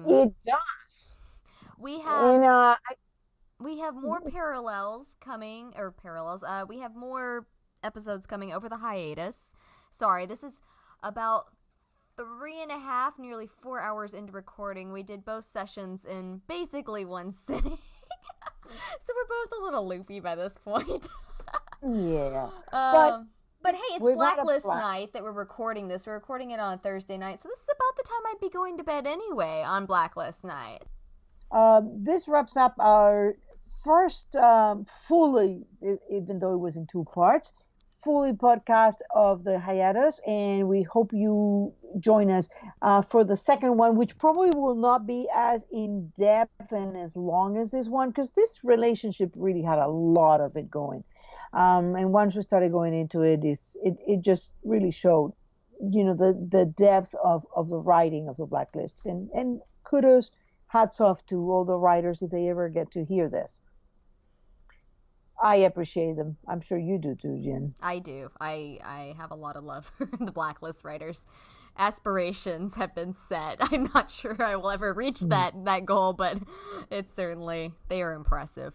It does. We have we have more we have more episodes coming over the hiatus. Sorry, this is about 3.5, nearly 4 hours into recording. We did both sessions in basically one sitting. So we're both a little loopy by this point. Yeah. But hey, it's Blacklist night that we're recording this. We're recording it on a Thursday night, so this is about the time I'd be going to bed anyway on Blacklist night. This wraps up our first fully, even though it was in 2 parts, fully podcast of the hiatus, and we hope you join us for the second one, which probably will not be as in-depth and as long as this one, because this relationship really had a lot of it going. And once we started going into it, it just really showed, the depth of the writing of the Blacklist. And kudos, hats off to all the writers if they ever get to hear this. I appreciate them. I'm sure you do too, Jen. I do. I have a lot of love for the Blacklist writers. Aspirations have been set. I'm not sure I will ever reach that goal, but it's certainly, they are impressive.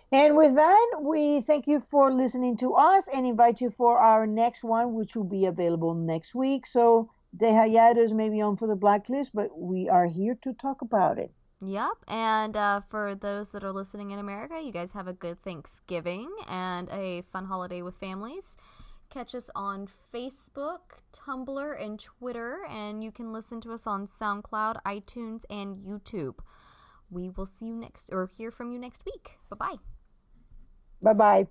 And with that, we thank you for listening to us and invite you for our next one, which will be available next week. So the hiatus may be on for the Blacklist, but we are here to talk about it. Yep. And for those that are listening in America, you guys have a good Thanksgiving and a fun holiday with families. Catch us on Facebook, Tumblr, and Twitter, and you can listen to us on SoundCloud, iTunes, and YouTube. We will see you hear from you next week. Bye-bye. Bye-bye.